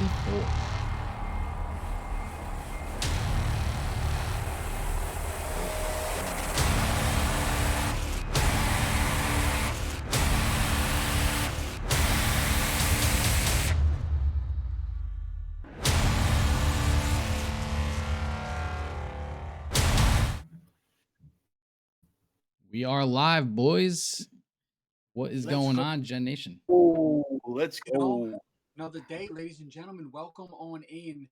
54. We are live, boys. What is Let's going go. on, Gen Nation? Oh, let's You know, go. another day, ladies and gentlemen. Welcome on in.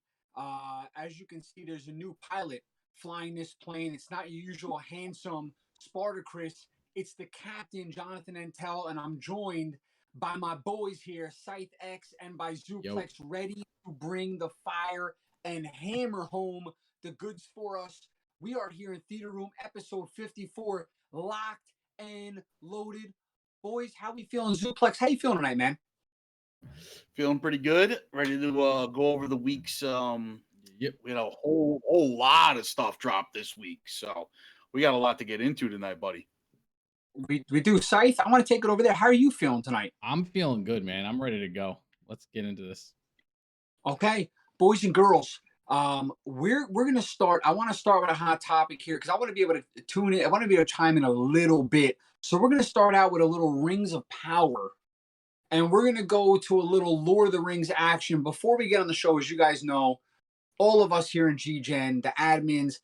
As you can see, there's a new pilot flying this plane. It's not your usual handsome Spartacris. It's the captain, Jonathan Entel, and I'm joined by my boys here, ScytheX and by Zuplex, ready to bring the fire and hammer home the goods for us. We are here in Theater Room, episode 54, locked and loaded. Boys, how we feeling? Zuplex, how you feeling tonight, man? Feeling pretty good. Ready to go over the week's. Yep. We had a whole lot of stuff dropped this week, so we got a lot to get into tonight, buddy. We do. Scythe, I want to take it over there. How are you feeling tonight? I'm feeling good, man. I'm ready to go. Let's get into this. Okay, boys and girls, we're gonna start. I want to start with a hot topic here because I want to be able to tune in. I want to be able to chime in a little bit. So we're gonna start out with a little Rings of Power, and we're gonna go to a little Lord of the Rings action before we get on the show. As you guys know, all of us here in GGEN, the admins,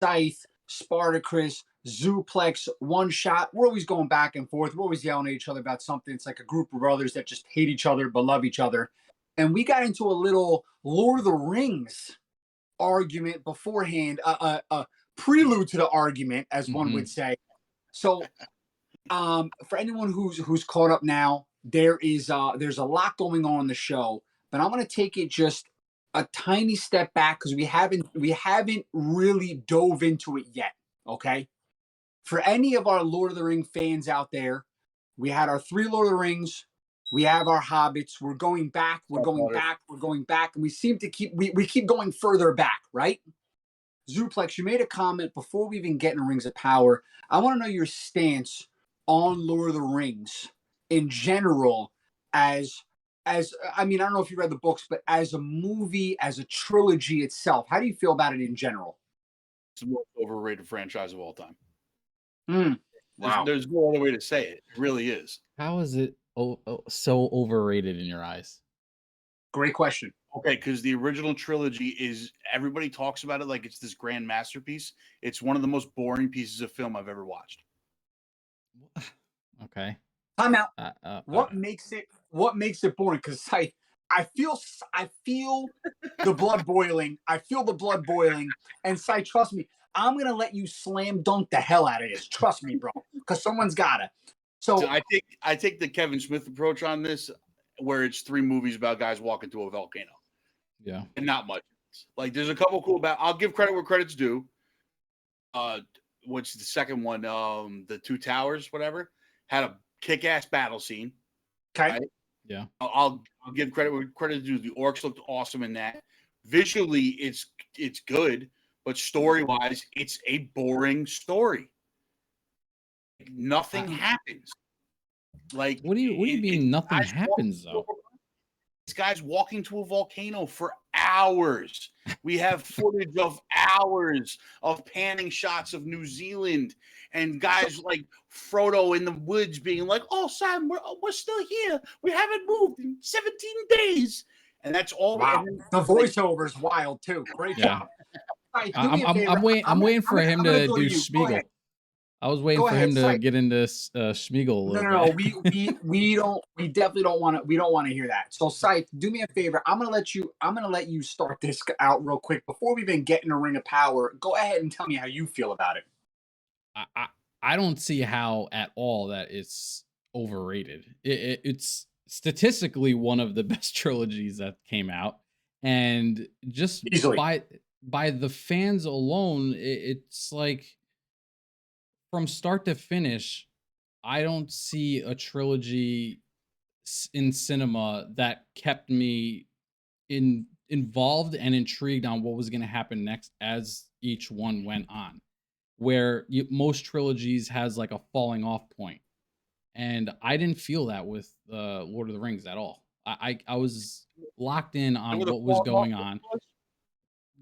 Scythe, Spartacris, Zuplex, One Shot, we're always going back and forth. We're always yelling at each other about something. It's like a group of brothers that just hate each other but love each other. And we got into a little Lord of the Rings argument beforehand, a prelude to the argument, as one would say. So, for anyone who's caught up now, there's a lot going on in the show, but I'm gonna take it just a tiny step back because we haven't really dove into it yet. Okay, for any of our Lord of the Ring fans out there, we had our 3 Lord of the Rings. We have our Hobbits. We're going back. We're going back. We're going back, and we seem to keep we keep going further back, right? Zuplex, you made a comment before we even get in Rings of Power. I want to know your stance on Lord of the Rings in general, as I mean, I don't know if you read the books, but as a movie, as a trilogy itself, how do you feel about it in general? It's the most overrated franchise of all time. Wow. There's no other way to say it. It really is. How is it so overrated in your eyes? Great question. Okay, because the original trilogy is, everybody talks about it like it's this grand masterpiece. It's one of the most boring pieces of film I've ever watched. Okay. Time out. What makes it boring? Because I feel the blood boiling. I feel the blood boiling. And trust me, I'm gonna let you slam dunk the hell out of this. Trust me, bro. Because someone's gotta. So I take the Kevin Smith approach on this, where it's 3 movies about guys walking to a volcano. Yeah. And not much. Like, there's a couple cool I'll give credit where credit's due. What's the second one? The Two Towers, whatever, had a kick-ass battle scene. Okay. Right? Yeah. I'll give credit where credit's due. The orcs looked awesome in that. Visually, it's good, but story-wise, it's a boring story. Nothing happens. Like, what do you mean nothing happens though? This guy's walking to a volcano for hours. We have footage of hours of panning shots of New Zealand and guys like Frodo in the woods being like, "Oh, Sam, we're still here. We haven't moved in 17 days." And that's all. Wow. The voiceover is wild too. Great job. Right, I'm waiting for him to do Spiegel. I was waiting for him to get into Spiegel. No. We definitely don't want to. We don't want to hear that. So, Scythe, do me a favor. I'm gonna let you start this out real quick before we even get in a Ring of Power. Go ahead and tell me how you feel about it. I don't see how at all that it's overrated. It's statistically one of the best trilogies that came out, and just easily by the fans alone, it's like, from start to finish, I don't see a trilogy in cinema that kept me involved and intrigued on what was going to happen next as each one went on. Where most trilogies has like a falling off point, and I didn't feel that with Lord of the Rings at all. I was locked in You know on what the what was falling off going point on. was?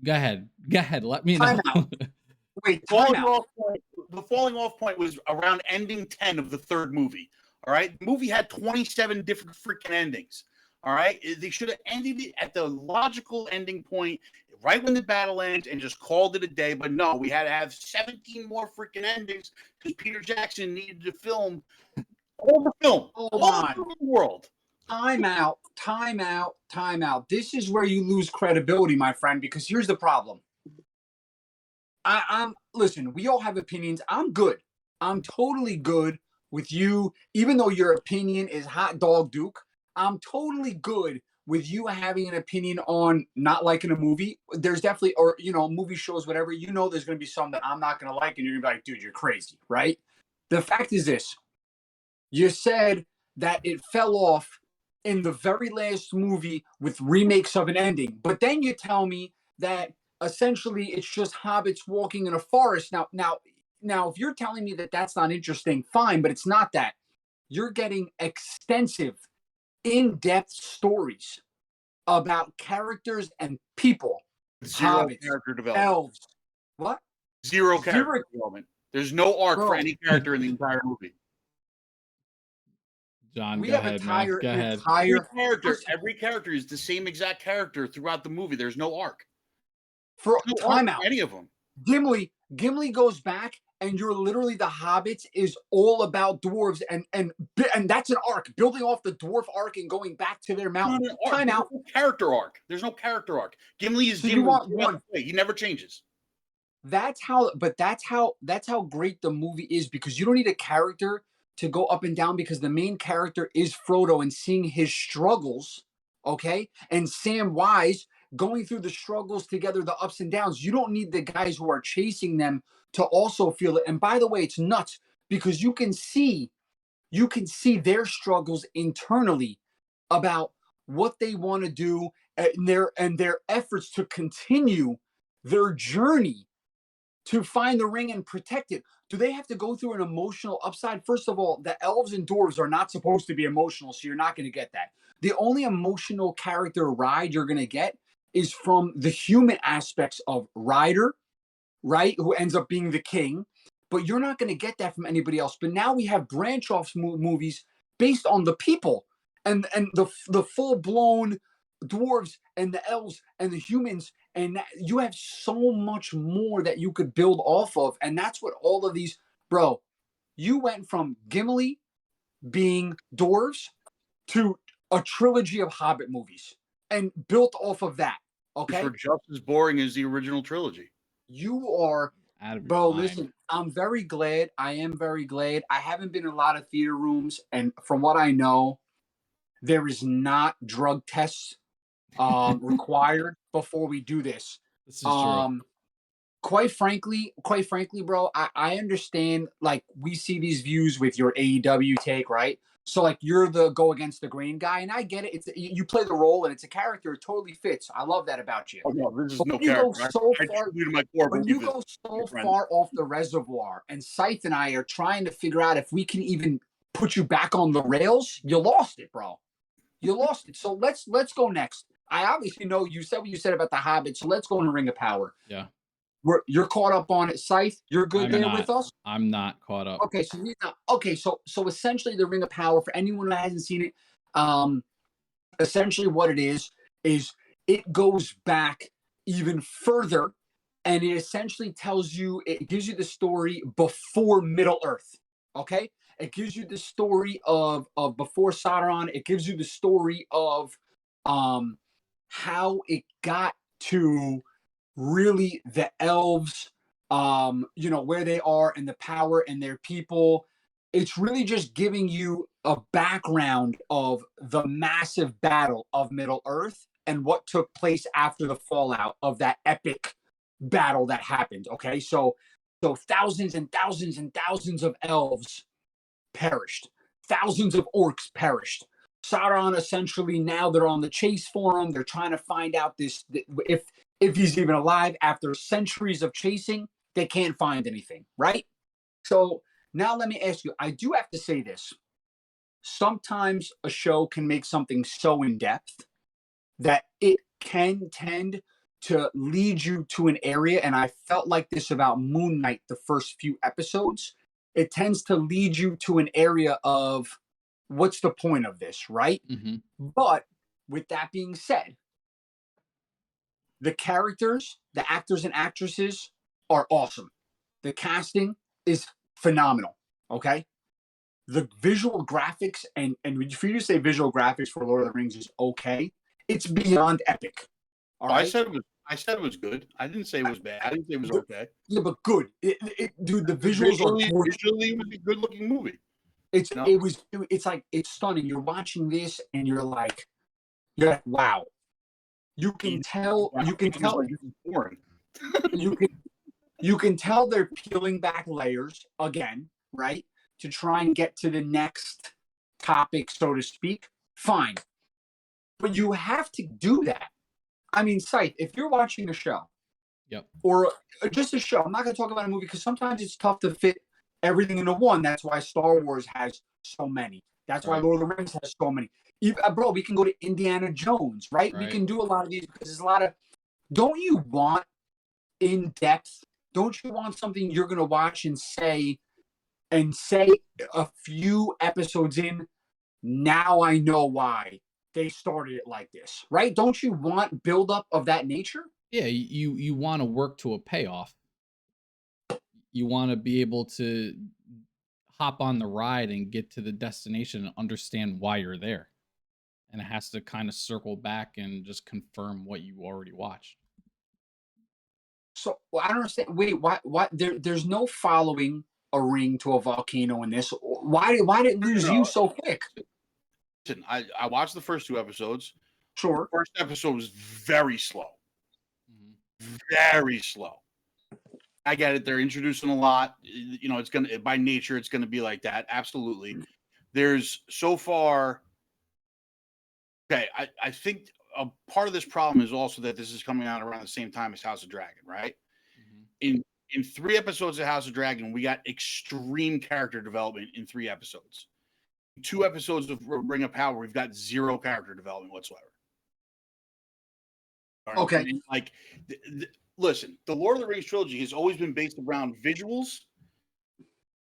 Go ahead. Go ahead. Let me Time know. out. Wait, time Falling out. off point, the falling off point was around ending 10 of the third movie. All right. The movie had 27 different freaking endings. All right. They should have ended it at the logical ending point right when the battle ends and just called it a day. But no, we had to have 17 more freaking endings because Peter Jackson needed to film all the film, Hold all on. the world. Time out, time out, time out. This is where you lose credibility, my friend, because here's the problem. I'm listen, we all have opinions. I'm good. I'm totally good with you, even though your opinion is hot dog Duke. I'm totally good with you having an opinion on not liking a movie. There's definitely, or movie shows, whatever. There's gonna be some that I'm not gonna like, and you're gonna be like, dude, you're crazy, right? The fact is this: you said that it fell off in the very last movie with remakes of an ending, but then you tell me that essentially it's just hobbits walking in a forest. Now, if you're telling me that that's not interesting, fine, but it's not that. You're getting extensive, in-depth stories about characters and people. Zero Hobbits, character development. elves. What? Zero character development. There's no arc for any character in the entire movie. John, We go have ahead, man. Go ahead. Every character is the same exact character throughout the movie. There's no arc. For No time arc out. for any of them. Gimli goes back, and you're literally the Hobbits is all about dwarves, and that's an arc, building off the dwarf arc and going back to their mountain. Time out. There's no character arc. There's no character arc. Gimli is So Gimli. you want one? He never changes. That's how great the movie is, because you don't need a character to go up and down, because the main character is Frodo and seeing his struggles, okay? And Samwise going through the struggles together, the ups and downs. You don't need the guys who are chasing them to also feel it. And by the way, it's nuts, because you can see their struggles internally about what they want to do, and their efforts to continue their journey to find the ring and protect it. Do they have to go through an emotional upside? First of all, the elves and dwarves are not supposed to be emotional, so you're not going to get that. The only emotional character ride you're going to get is from the human aspects of Ryder, right, who ends up being the king, but you're not going to get that from anybody else. But now we have branch off movies based on the people and the full blown dwarves and the elves and the humans, and you have so much more that you could build off of. And that's what all of these, bro, you went from Gimli being dwarves to a trilogy of Hobbit movies and built off of that. Okay, Which were just as boring as the original trilogy. you are, bro, listen, I'm very glad. I am very glad. I haven't been in a lot of theater rooms, and from what I know, there is not drug tests required before we do this. This is true. Quite frankly, bro, I understand, like, we see these views with your AEW take, right? So, like, you're the go against the grain guy, and I get it. It's you play the role, and it's a character. It totally fits. I love that about you. Oh no, this is But no when you character. go so far, when you go so far off the reservoir, and Scythe and I are trying to figure out if we can even put you back on the rails, you lost it, bro. You lost it. So let's go next. I obviously know you said what you said about the Hobbit, so let's go into Ring of Power. Yeah. You're caught up on it, Scythe. You're good with us. I'm not caught up. Okay, so he's not. Okay, so essentially, the Ring of Power, for anyone who hasn't seen it, essentially what it is it goes back even further, and it essentially it gives you the story before Middle Earth. Okay, it gives you the story of before Sauron. It gives you the story of how it got to really the elves, where they are and the power and their people. It's really just giving you a background of the massive battle of Middle Earth and what took place after the fallout of that epic battle that happened. Okay, so thousands and thousands and thousands of elves perished, thousands of orcs perished. Sauron, essentially, now they're on the chase for him. They're trying to find out if he's even alive after centuries of chasing. They can't find anything, right? So now let me ask you, I do have to say this. sometimes a show can make something so in depth that it can tend to lead you to an area. And I felt like this about Moon Knight the first few episodes. It tends to lead you to an area of what's the point of this, right? Mm-hmm. But with that being said, the characters, the actors and actresses are awesome. The casting is phenomenal. Okay. The visual graphics and for you to say visual graphics for Lord of the Rings is okay, it's beyond epic. All right. I said it was good. I didn't say it was bad. I didn't say it was okay. Yeah, but good. Dude, the visuals are gorgeous. Visually, it was a good looking movie. It's like it's stunning. You're watching this and you're like, wow. You can tell Like, this is boring. you can tell they're peeling back layers again, right? To try and get to the next topic, so to speak. Fine. But you have to do that. I mean, Scythe, if you're watching a show, yep, or just a show, I'm not going to talk about a movie because sometimes it's tough to fit everything into one. That's why Star Wars has so many. That's why Lord of the Rings has so many. Bro, we can go to Indiana Jones, right? We can do a lot of these because there's a lot of. Don't you want in depth? Don't you want something you're going to watch and say a few episodes in? Now I know why they started it like this, right? Don't you want buildup of that nature? Yeah, you want to work to a payoff. You want to be able to hop on the ride and get to the destination and understand why you're there. And it has to kind of circle back and just confirm what you already watched. So I don't understand. Wait, why there's no following a ring to a volcano in this. Why did it lose you so quick? Listen, I watched the first 2 episodes. Sure. The first episode was very slow. Very slow. I get it. They're introducing a lot. You know, it's gonna by nature, it's gonna be like that. Absolutely. There's so far. Okay, I think a part of this problem is also that this is coming out around the same time as House of Dragon, right? In 3 episodes of House of Dragon, we got extreme character development in 3 episodes. 2 episodes of Ring of Power, we've got 0 character development whatsoever. Okay. Like, listen, the Lord of the Rings trilogy has always been based around visuals.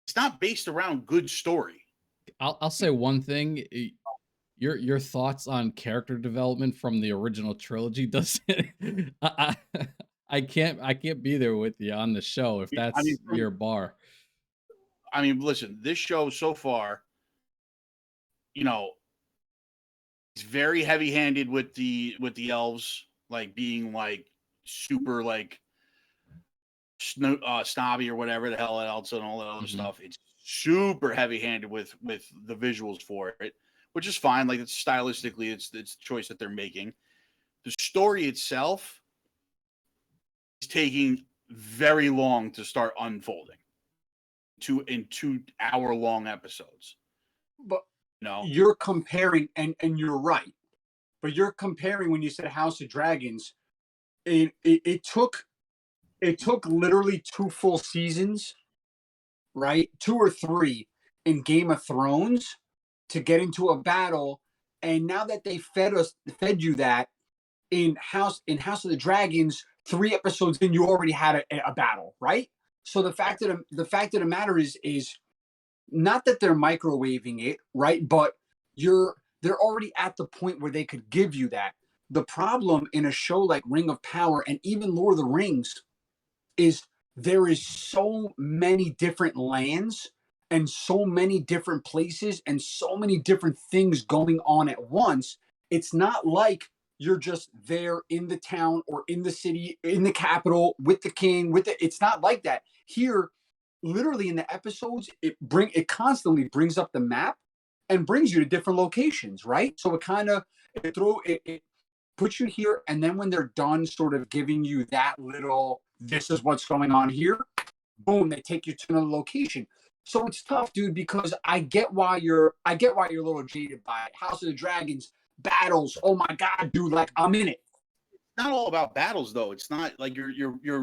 It's not based around good story. I'll say one thing. Your thoughts on character development from the original trilogy doesn't. I can't be there with you on the show if that's your bar. I mean, listen, this show so far, you know, it's very heavy-handed with the elves, like being like super like snobby or whatever the hell else and all that other stuff. It's super heavy-handed with the visuals for it, which is fine. Like, it's stylistically, it's the choice that they're making. The story itself is taking very long to start unfolding. In 2-hour-long episodes. But you're comparing, and you're right. But you're comparing when you said House of Dragons. It took literally 2 full seasons, right? 2 or 3 in Game of Thrones to get into a battle, and now that they fed you that in House of the Dragons, 3 episodes in, you already had a battle, right? So the fact of the matter is not that they're microwaving it, right? But they're already at the point where they could give you that. The problem in a show like Ring of Power and even Lord of the Rings is there is so many different lands and so many different places and so many different things going on at once. It's not like you're just there in the town or in the city, in the capital with the king, it's not like that. Here, literally in the episodes, it constantly brings up the map and brings you to different locations, right? So it puts you here, and then when they're done sort of giving you that little, this is what's going on here, boom, they take you to another location. So it's tough, dude, because I get why you're a little jaded by it. House of the Dragons, battles, oh my god, dude, like I'm in it. It's not all about battles, though. It's not like you're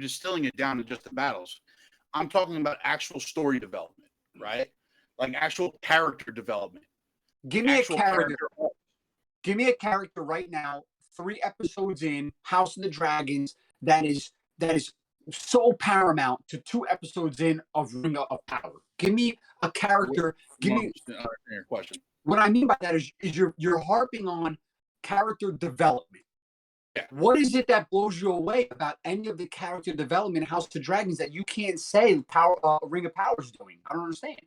distilling it down to just the battles. I'm talking about actual story development, right? like actual character development. Give me a Actual character. arc. Give me a character right now, 3 episodes in House of the Dragons, that is so paramount to 2 episodes in of Ring of Power. Give me a character. Give me Your question. what I mean by that is you're harping on character development. Yeah. What is it that blows you away about any of the character development in House of the Dragons that you can't say Ring of Power is doing? I don't understand.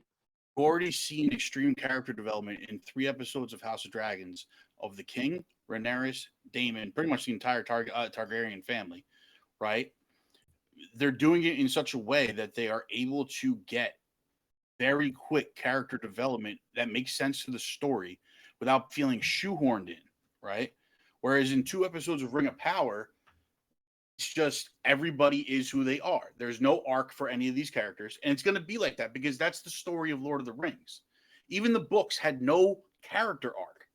We've already seen extreme character development in 3 episodes of House of Dragons of the King, Rhaenyra, Daemon, pretty much the entire Targaryen family, right? They're doing it in such a way that they are able to get very quick character development that makes sense to the story without feeling shoehorned in, right? Whereas in 2 episodes of Ring of Power, it's just everybody is who they are. There's no arc for any of these characters, and it's going to be like that because that's the story of Lord of the Rings. Even the books had no character arc.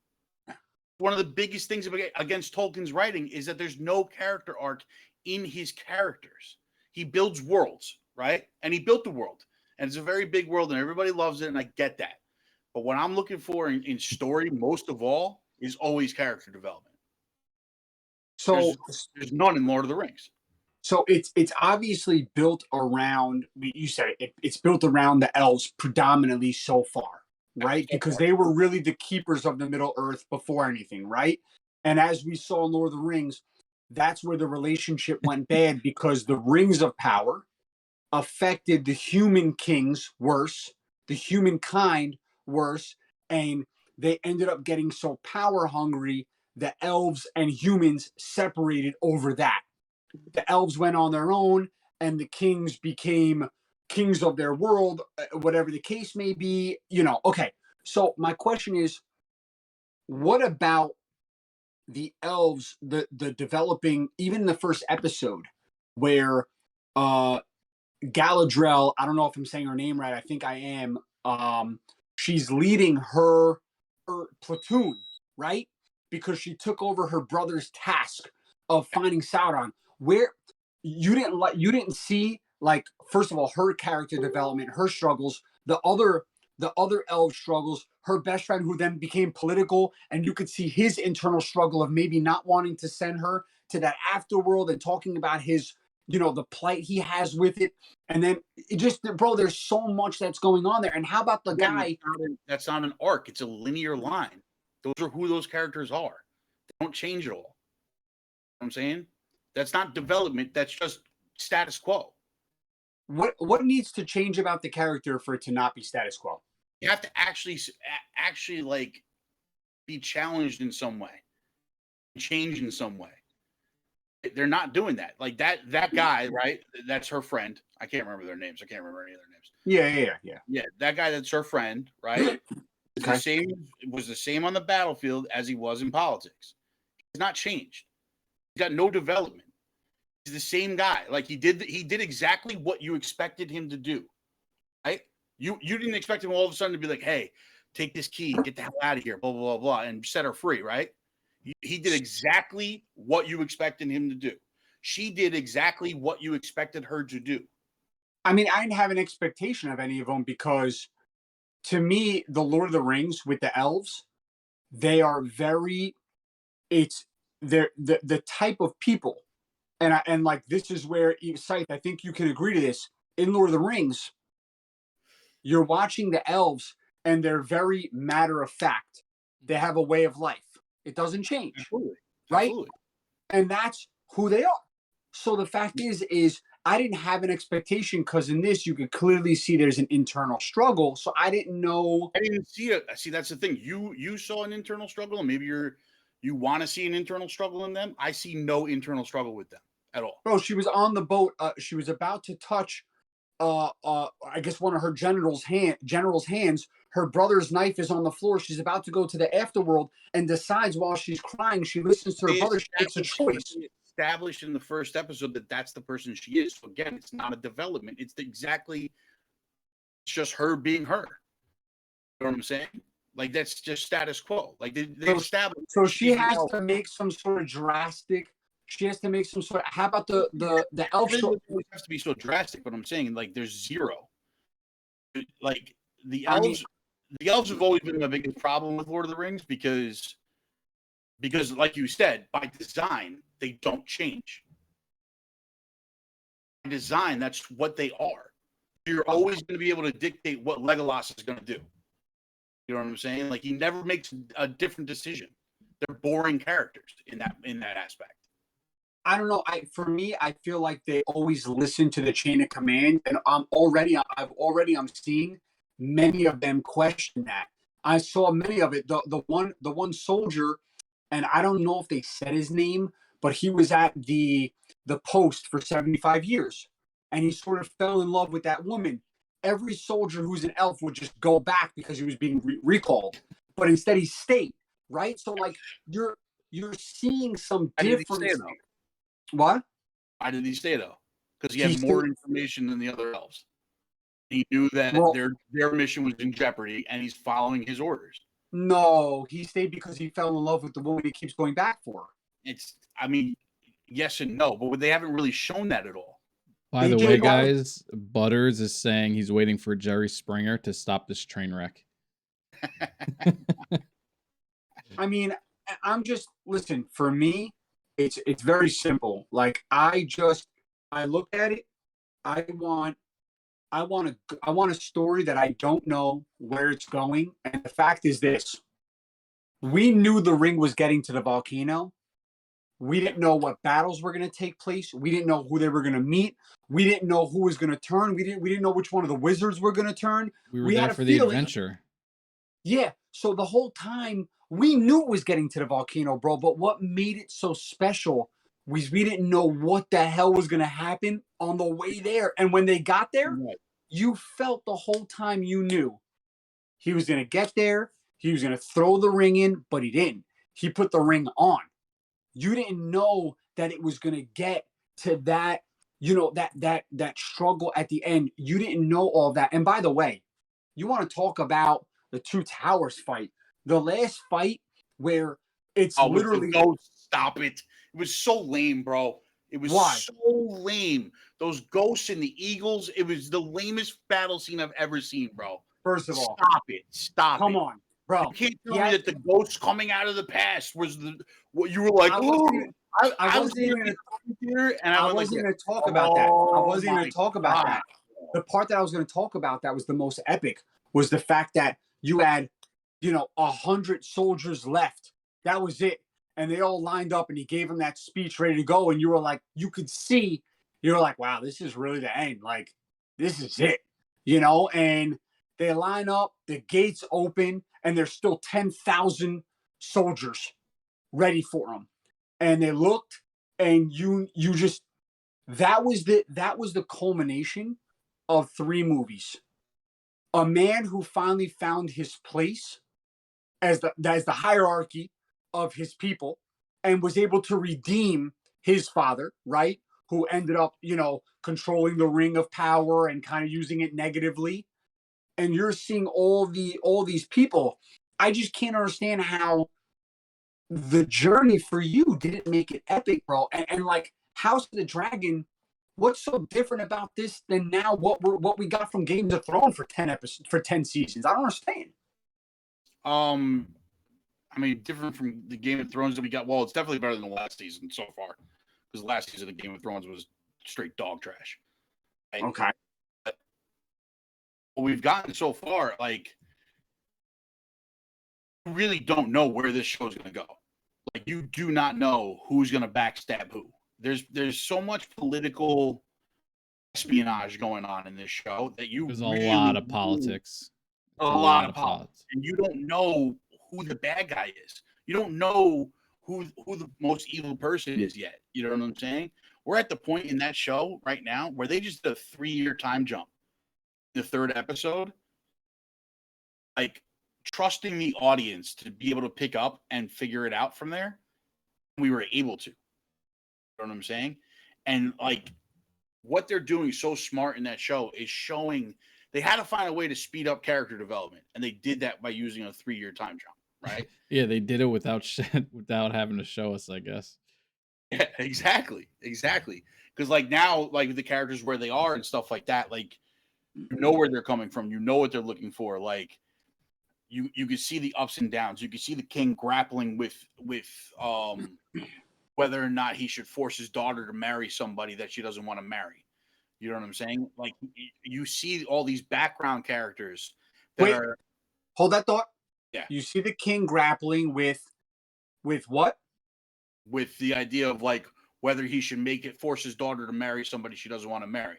One of the biggest things against Tolkien's writing is that there's no character arc in his characters. He builds worlds, right? And he built the world, and it's a very big world, and everybody loves it, and I get that. But what I'm looking for in story, most of all, is always character development. So there's none in Lord of the Rings. So it's obviously built around, you said it's built around the elves predominantly so far, right? Because they were really the keepers of the Middle Earth before anything, right? And as we saw in Lord of the Rings, that's where the relationship went bad because the rings of power affected the human kings worse, the humankind worse, and they ended up getting so power hungry the elves and humans separated over that. The elves went on their own and the kings became kings of their world, whatever the case may be, Okay, so my question is, what about the elves, the developing, even in the first episode where Galadriel, I don't know if I'm saying her name right, I think I am, she's leading her platoon, right? Because she took over her brother's task of finding Sauron. Where you didn't see, like, first of all, her character development, her struggles, the other elf struggles, her best friend who then became political, and you could see his internal struggle of maybe not wanting to send her to that afterworld and talking about his, the plight he has with it. And then it just, bro, there's so much that's going on there. And how about the guy? That's not an arc. It's a linear line. Those are who those characters are. They don't change at all. You know what I'm saying? That's not development. That's just status quo. What needs to change about the character for it to not be status quo? You have to actually like be challenged in some way, change in some way. They're not doing that. Like that guy, right? That's her friend. I can't remember their names. I can't remember any of their names. Yeah. That guy that's her friend, right? Okay. Was the same on the battlefield as he was in politics. He's not changed. He's got no development. He's the same guy. Like he did exactly what you expected him to do. Right? You didn't expect him all of a sudden to be like, hey, take this key, get the hell out of here, blah, blah, blah, blah, and set her free, right? He did exactly what you expected him to do. She did exactly what you expected her to do. I mean, I didn't have an expectation of any of them because to me, the Lord of the Rings with the elves, they are they're the type of people. And like, this is where, Scythe, I think you can agree to this. In Lord of the Rings, you're watching the elves and they're very matter of fact. They have a way of life. It doesn't change. Absolutely. Right? Absolutely. And that's who they are. So the fact is I didn't have an expectation because in this, you could clearly see there's an internal struggle. So I didn't know. I didn't see it. See, that's the thing. You saw an internal struggle, and maybe you want to see an internal struggle in them. I see no internal struggle with them at all. Bro, she was on the boat. She was about to touch, I guess one of her general's hands. Her brother's knife is on the floor. She's about to go to the afterworld and decides while she's crying, she listens to her brother. She makes a choice. Established in the first episode that that's the person she is. So again, it's not a development. It's just her being her. You know what I'm saying? Like that's just status quo. Like they established. So she has to make some sort of drastic. She has to make some sort of. How about the elf? It has to be so drastic. But I'm saying like there's zero. Like the I mean, elves have always been my biggest problem with Lord of the Rings because like you said, by design, they don't change. By design, that's what they are. You're always going to be able to dictate what Legolas is going to do. You know what I'm saying? Like he never makes a different decision. They're boring characters in that aspect. I don't know. For me, I feel like they always listen to the chain of command, and I'm seeing many of them question that. I saw many of it. The one soldier, and I don't know if they said his name, but he was at the post for 75 years, and he sort of fell in love with that woman. Every soldier who's an elf would just go back because he was being recalled, but instead he stayed. Right. So like you're seeing some difference. What? Why did he stay though? Because he had more information than the other elves. He knew that their mission was in jeopardy, and he's following his orders. No, he stayed because he fell in love with the woman he keeps going back for. I mean, yes and no, but they haven't really shown that at all. By the way, guys, Butters is saying he's waiting for Jerry Springer to stop this train wreck. I mean, listen, for me, it's very simple. Like I look at it. I want a story that I don't know where it's going. And the fact is this: we knew the ring was getting to the volcano. We didn't know what battles were going to take place. We didn't know who they were going to meet. We didn't know who was going to turn. We didn't know which one of the wizards were going to turn. We were there for the adventure. Yeah. So the whole time we knew it was getting to the volcano, bro. But what made it so special was we didn't know what the hell was going to happen on the way there. And when they got there, you felt the whole time you knew he was going to get there. He was going to throw the ring in, but he didn't. He put the ring on. You didn't know that it was going to get to that, that struggle at the end. You didn't know all that. And by the way, you want to talk about the Two Towers fight, the last fight where it's literally. Stop it. It was so lame, bro. It was so lame. Those ghosts and the eagles, it was the lamest battle scene I've ever seen, bro. First of all, stop it. Come on, bro. You can't tell me that the ghosts coming out of the past was what you were like. I wasn't even going to talk about that. I wasn't even going to talk about that. The part that I was going to talk about that was the most epic was the fact that you had, 100 soldiers left. That was it. And they all lined up and he gave them that speech ready to go. And you were like, you could see, you're like, wow, this is really the end. Like, this is it, and they line up, the gates open, and there's still 10,000 soldiers ready for them. And they looked, and you just, that was the culmination of 3 movies. A man who finally found his place as the hierarchy of his people and was able to redeem his father, right? Who ended up, controlling the ring of power and kind of using it negatively. And you're seeing all these people. I just can't understand how the journey for you didn't make it epic, bro. And like House of the Dragon, what's so different about this than now what we got from Game of Thrones for 10 seasons? I don't understand. I mean, different from the Game of Thrones that we got. Well, it's definitely better than the last season so far, because the last season of Game of Thrones was straight dog trash. Right? Okay. But what we've gotten so far, like, you really don't know where this show is going to go. Like, you do not know who's going to backstab who. There's so much political espionage going on in this show that there's a lot of politics. A lot of politics, and you don't know who the bad guy is. You don't know who the most evil person is yet. You know what I'm saying? We're at the point in that show right now where they just did a 3-year time jump. The 3rd episode, like trusting the audience to be able to pick up and figure it out from there. We were able to. You know what I'm saying? And like what they're doing so smart in that show is showing they had to find a way to speed up character development, and they did that by using a 3-year time jump, right? Yeah, they did it without having to show us, I guess. Yeah, exactly. Because like now, like the characters where they are and stuff like that, like You know where they're coming from. You know what they're looking for. Like you can see the ups and downs. You can see the king grappling with whether or not he should force his daughter to marry somebody that she doesn't want to marry. You know what I'm saying? Like you see all these background characters that are. Hold that thought. Yeah. You see the king grappling with what? With the idea of like whether he should force his daughter to marry somebody she doesn't want to marry.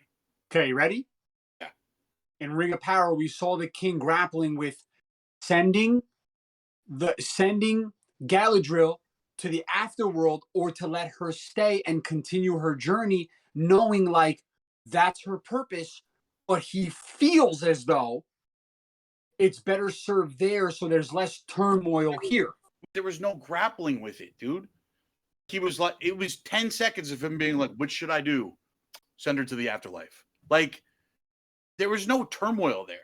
Okay, ready? Yeah. In Ring of Power, we saw the king grappling with sending Galadriel to the afterworld or to let her stay and continue her journey, knowing like that's her purpose, but he feels as though it's better served there so there's less turmoil here. There was no grappling with it, dude. He was like, it was 10 seconds of him being like, what should I do? Send her to the afterlife. Like, there was no turmoil there.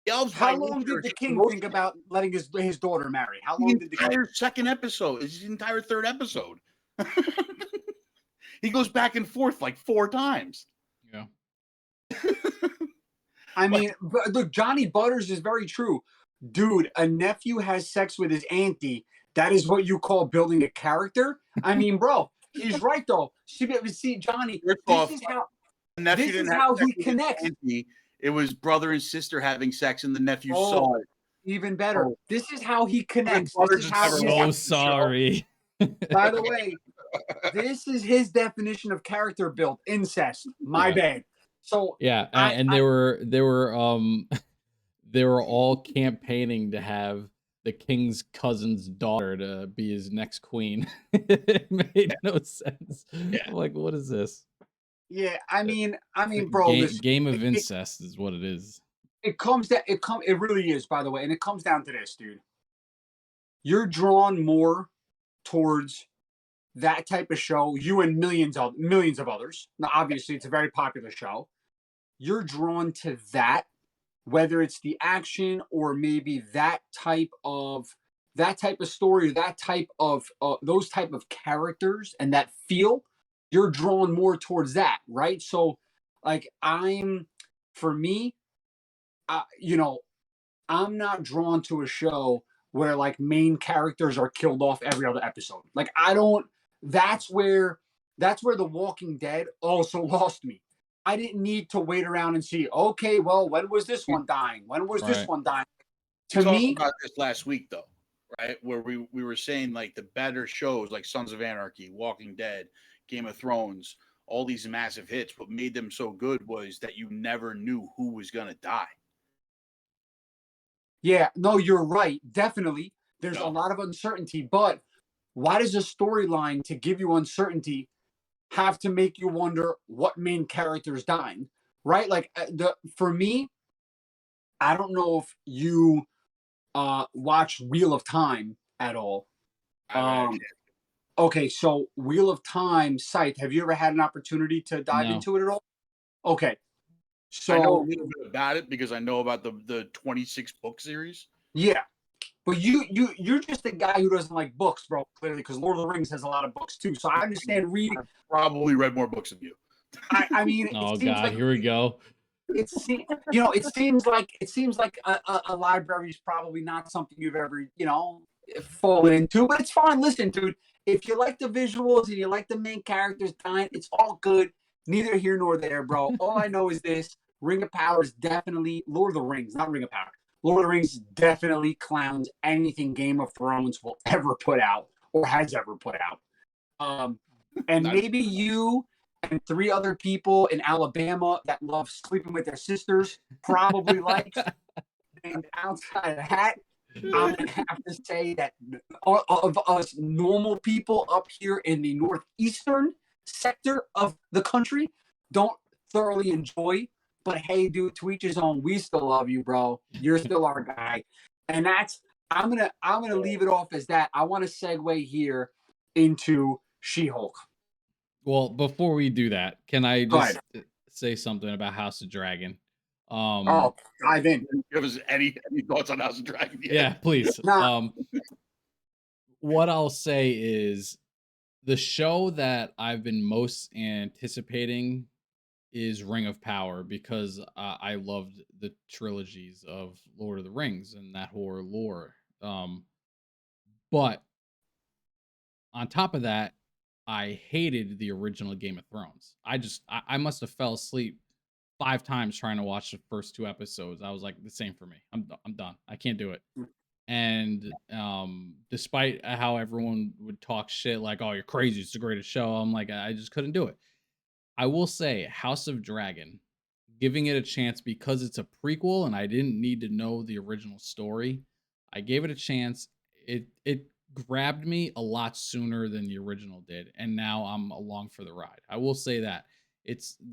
How long did the king think about letting his daughter marry? How long did the entire second episode? It's his entire third episode. He goes back and forth like 4 times. Yeah. I mean, look, Johnny Butters is very true. Dude, a nephew has sex with his auntie. That is what you call building a character? I mean, bro, he's right, though. See, Johnny, this is how he connects. It was brother and sister having sex, and the nephew saw it. Even better. This is how he connects. This is how so sorry. By the way, this is his definition of character build. Incest. My bad. So yeah, and they were all campaigning to have the king's cousin's daughter to be his next queen. It made no sense. Yeah. I'm like, what is this? Yeah, I mean, bro, game of incest is what it is. It really is, by the way, and it comes down to this, dude. You're drawn more towards that type of show, you and millions of others. Now, obviously, it's a very popular show. You're drawn to that, whether it's the action or maybe that type of story, that type of those type of characters and that feel. You're drawn more towards that, right? So, like, for me, I'm not drawn to a show where like main characters are killed off every other episode. Like, I don't. That's where The Walking Dead also lost me. I didn't need to wait around and see. Okay, well, when was this one dying? When was this one dying? To me, about this last week though, right? Where we were saying like the better shows like Sons of Anarchy, Walking Dead, Game of Thrones, all these massive hits. What made them so good was that you never knew who was gonna die. Yeah, no, you're right. Definitely, there's a lot of uncertainty. But why does a storyline to give you uncertainty have to make you wonder what main character is dying? Right? Like for me, I don't know if you watch Wheel of Time at all. Okay, so Wheel of Time, Scythe, have you ever had an opportunity to dive into it at all? Okay. So I know a little bit about it because I know about the 26 book series. Yeah. But you're just a guy who doesn't like books, bro, clearly, because Lord of the Rings has a lot of books too. So I understand reading. I've probably read more books than you. I mean, oh god, like, here we go. It seems like a library is probably not something you've ever fallen into, but it's fine. Listen, dude, if you like the visuals and you like the main characters dying, it's all good. Neither here nor there, bro. All I know is this: Ring of Power is definitely Lord of the Rings, not Ring of Power. Lord of the Rings definitely clowns anything Game of Thrones will ever put out or has ever put out. And maybe you and 3 other people in Alabama that love sleeping with their sisters probably like. And outside of that, I'm going to have to say that of us normal people up here in the northeastern sector of the country don't thoroughly enjoy. But hey, dude, to each his own. We still love you, bro. You're still our guy. And I'm gonna leave it off as that. I want to segue here into She-Hulk. Well, before we do that, can I just say something about House of Dragon? Dive in. Give us any thoughts on House of Dragon? Yeah, please. What I'll say is the show that I've been most anticipating is Ring of Power because I loved the trilogies of Lord of the Rings and that horror lore. But on top of that, I hated the original Game of Thrones. I must have fell asleep 5 times trying to watch the first 2 episodes. I was like, the same for me. I'm done. I can't do it. And despite how everyone would talk shit like, "Oh, you're crazy. It's the greatest show." I'm like, I just couldn't do it. I will say House of Dragon, giving it a chance because it's a prequel and I didn't need to know the original story. I gave it a chance. It grabbed me a lot sooner than the original did, and now I'm along for the ride. I will say that.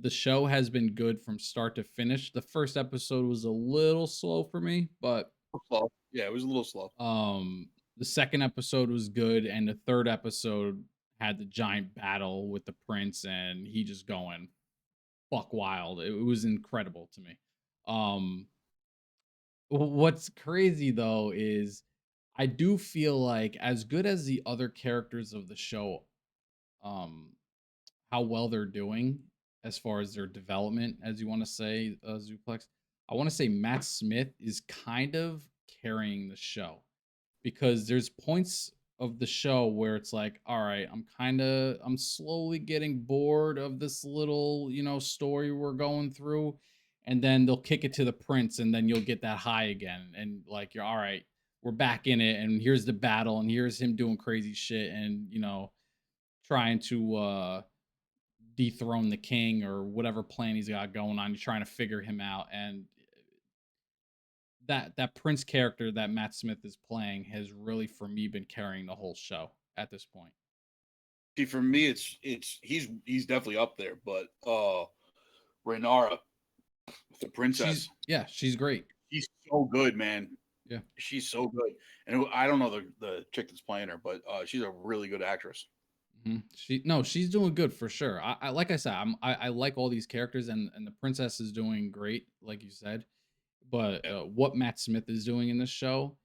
The show has been good from start to finish. The first episode was a little slow for me, but Slow. Yeah, it was a little slow. the second episode was good, and the third episode had the giant battle with the prince, and he just going fuck wild. It was incredible to me. Um, what's crazy though is I do feel like as good as the other characters of the show, um, how well they're doing as far as their development, as you want to say, Zuplex. I want to say Matt Smith is kind of carrying the show because there's points of the show where it's like, all right, I'm slowly getting bored of this little, story we're going through. And then they'll kick it to the prince, and then you'll get that high again. And like, you're all right, we're back in it. And here's the battle, and here's him doing crazy shit and, trying to dethrone the king or whatever plan he's got going on. You're trying to figure him out. And that prince character that Matt Smith is playing has really, for me, been carrying the whole show at this point. See, for me, it's he's definitely up there, but Rhaenyra, the princess, she's great. She's so good, man. Yeah, she's so good. And I don't know the chick that's playing her, but she's a really good actress. She's doing good for sure. I like I said, I like all these characters, and the princess is doing great, like you said. But what Matt Smith is doing in this show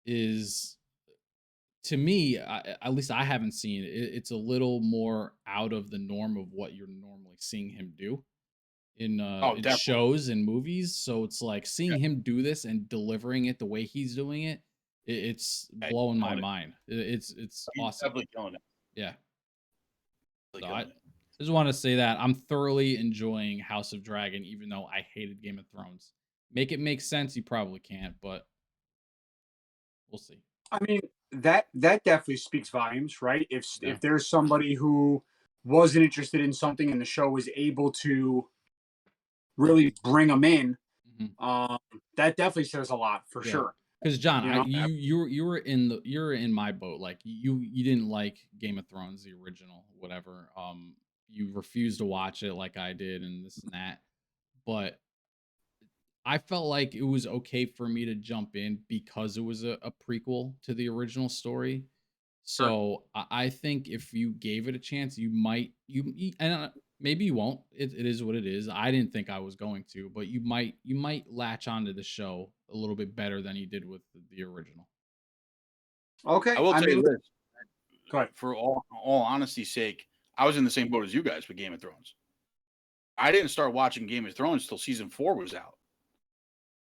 is, to me, at least I haven't seen it. It's a little more out of the norm of what you're normally seeing him do in shows and movies. So it's like seeing him do this and delivering it the way he's doing it. It's blowing my mind. It's he's awesome. Definitely killing it. Yeah. So I just want to say that I'm thoroughly enjoying House of Dragon, even though I hated Game of Thrones. Make it make sense, you probably can't, but we'll see. I mean, that definitely speaks volumes, right? If there's somebody who wasn't interested in something and the show was able to really bring them in, that definitely says a lot for sure. Because John, you're in my boat. Like you didn't like Game of Thrones, the original, whatever. You refused to watch it like I did, and this and that. But I felt like it was okay for me to jump in because it was a prequel to the original story. So I think if you gave it a chance, you might and maybe you won't. It is what it is. I didn't think I was going to, but you might latch onto the show a little bit better than you did with the original. Okay, I will tell you this. Go ahead. For all honesty's sake, I was in the same boat as you guys with Game of Thrones. I didn't start watching Game of Thrones till season 4 was out.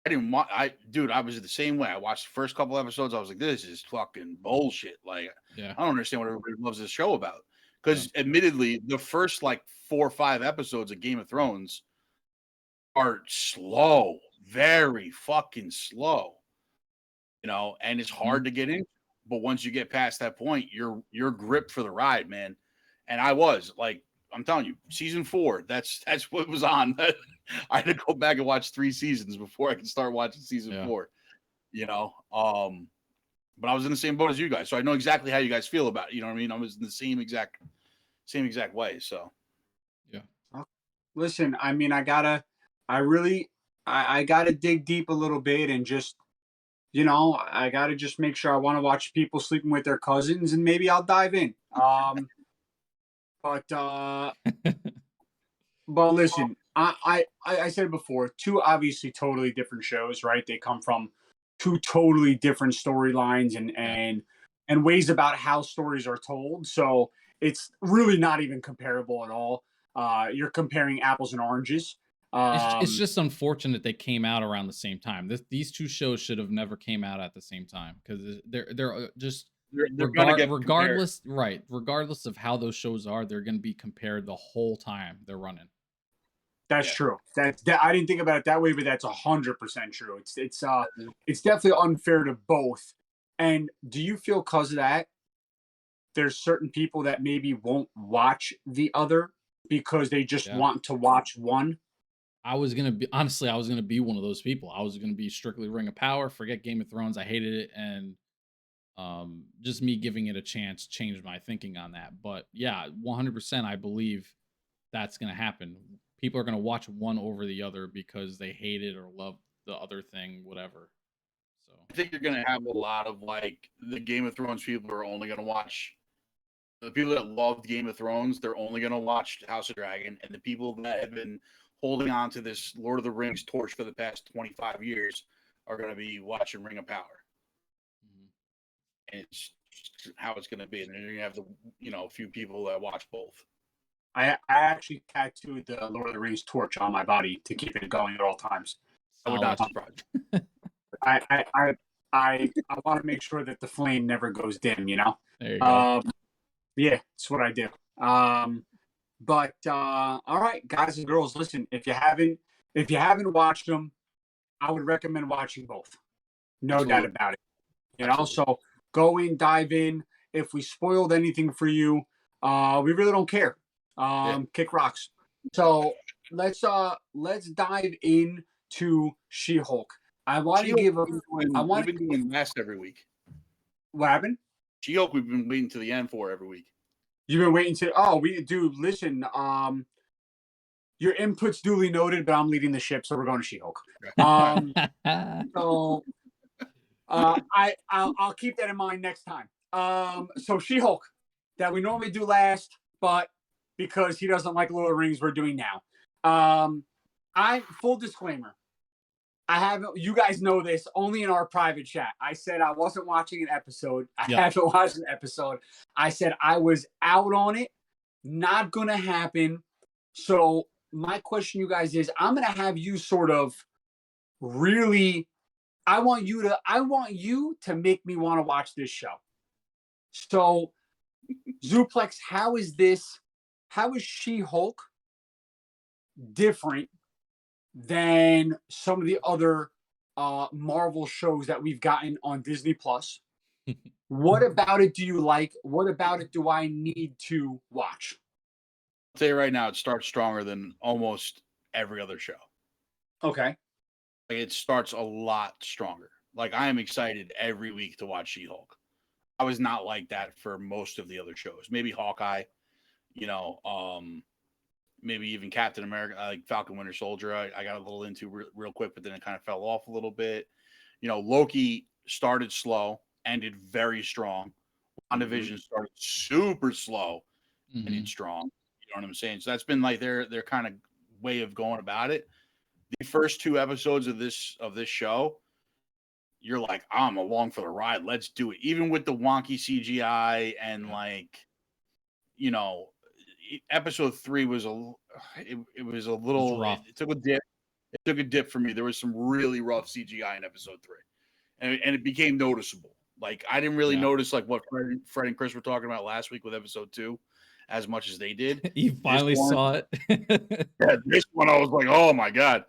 I was the same way. I watched the first couple episodes. I was like, this is fucking bullshit. Like, I don't understand what everybody loves this show about. Because admittedly, the first like 4 or 5 episodes of Game of Thrones are slow, very fucking slow, and it's hard to get in. But once you get past that point, you're gripped for the ride, man. And I was like, I'm telling you, season 4, that's what was on. I had to go back and watch 3 seasons before I could start watching season 4. But I was in the same boat as you guys, so I know exactly how you guys feel about it. You know what I mean? I was in the same exact way. So, listen, I mean, I gotta dig deep a little bit and just, I gotta just make sure I want to watch people sleeping with their cousins, and maybe I'll dive in. But listen, I said it before, 2 obviously totally different shows, right? They come from 2 totally different storylines and ways about how stories are told. So it's really not even comparable at all. You're comparing apples and oranges. It's just unfortunate they came out around the same time. These two shows should have never came out at the same time because they're just They're gonna get compared. regardless of how those shows are, they're going to be compared the whole time they're running. That's Yeah. true. I didn't think about it that way, but that's 100% true. It's definitely unfair to both. And do you feel because of that, there's certain people that maybe won't watch the other because they just Yeah. want to watch one? I was gonna be one of those people. I was gonna be strictly Ring of Power, forget Game of Thrones. I hated it, and just me giving it a chance changed my thinking on that. But yeah, 100%, I believe that's gonna happen. People are gonna watch one over the other because they hate it or love the other thing, whatever. So I think you're gonna have a lot of like the Game of Thrones people are only gonna watch. The people that love Game of Thrones, they're only gonna watch House of Dragon, and the people that have been holding on to this Lord of the Rings torch for the past 25 years are gonna be watching Ring of Power. And it's just how it's gonna be. And then you're gonna have a few people that watch both. I actually tattooed the Lord of the Rings torch on my body to keep it going at all times. I would not surprise you. I want to make sure that the flame never goes dim, you know? there you go. Yeah, that's what I do. But all right, guys and girls, listen, if you haven't watched them, I would recommend watching both. No doubt about it. You know, so go in, dive in. If we spoiled anything for you, we really don't care. Kick rocks. So let's dive in to She-Hulk. I want to give we've been doing last every week. What happened? She-Hulk we've been waiting to the end for every week. You've been waiting to listen, your input's duly noted, but I'm leading the ship, so we're going to She-Hulk. So I'll keep that in mind next time. So She-Hulk, that we normally do last, but because he doesn't like Lord of the Rings, we're doing now. Full disclaimer. You guys know this only in our private chat. I said I wasn't watching an episode. I haven't watched an episode. I said I was out on it. Not gonna happen. So my question, you guys, is I'm gonna have you sort of really. I want you to make me want to watch this show. So, Zuplex, how is She-Hulk different than some of the other Marvel shows that we've gotten on Disney Plus? What about it do you like? What about it do I need to watch? I'll tell you right now, it starts stronger than almost every other show. Okay. Like, it starts a lot stronger. Like, I am excited every week to watch She-Hulk. I was not like that for most of the other shows. Maybe Hawkeye, maybe even Captain America, like Falcon Winter Soldier. I got a little into real quick, but then it kind of fell off a little bit. Loki started slow, ended very strong. WandaVision started super slow, ended strong. You know what I'm saying? So that's been like their kind of way of going about it. The first two episodes of this show, you're like, I'm along for the ride. Let's do it. Even with the wonky CGI and episode 3 was it was a little rough. It took a dip. It took a dip for me. There was some really rough CGI in episode 3, and it became noticeable. Like, I didn't really notice like what Fred and Chris were talking about last week with episode 2 as much as they did. You finally saw it. Yeah, this one I was like, oh my god.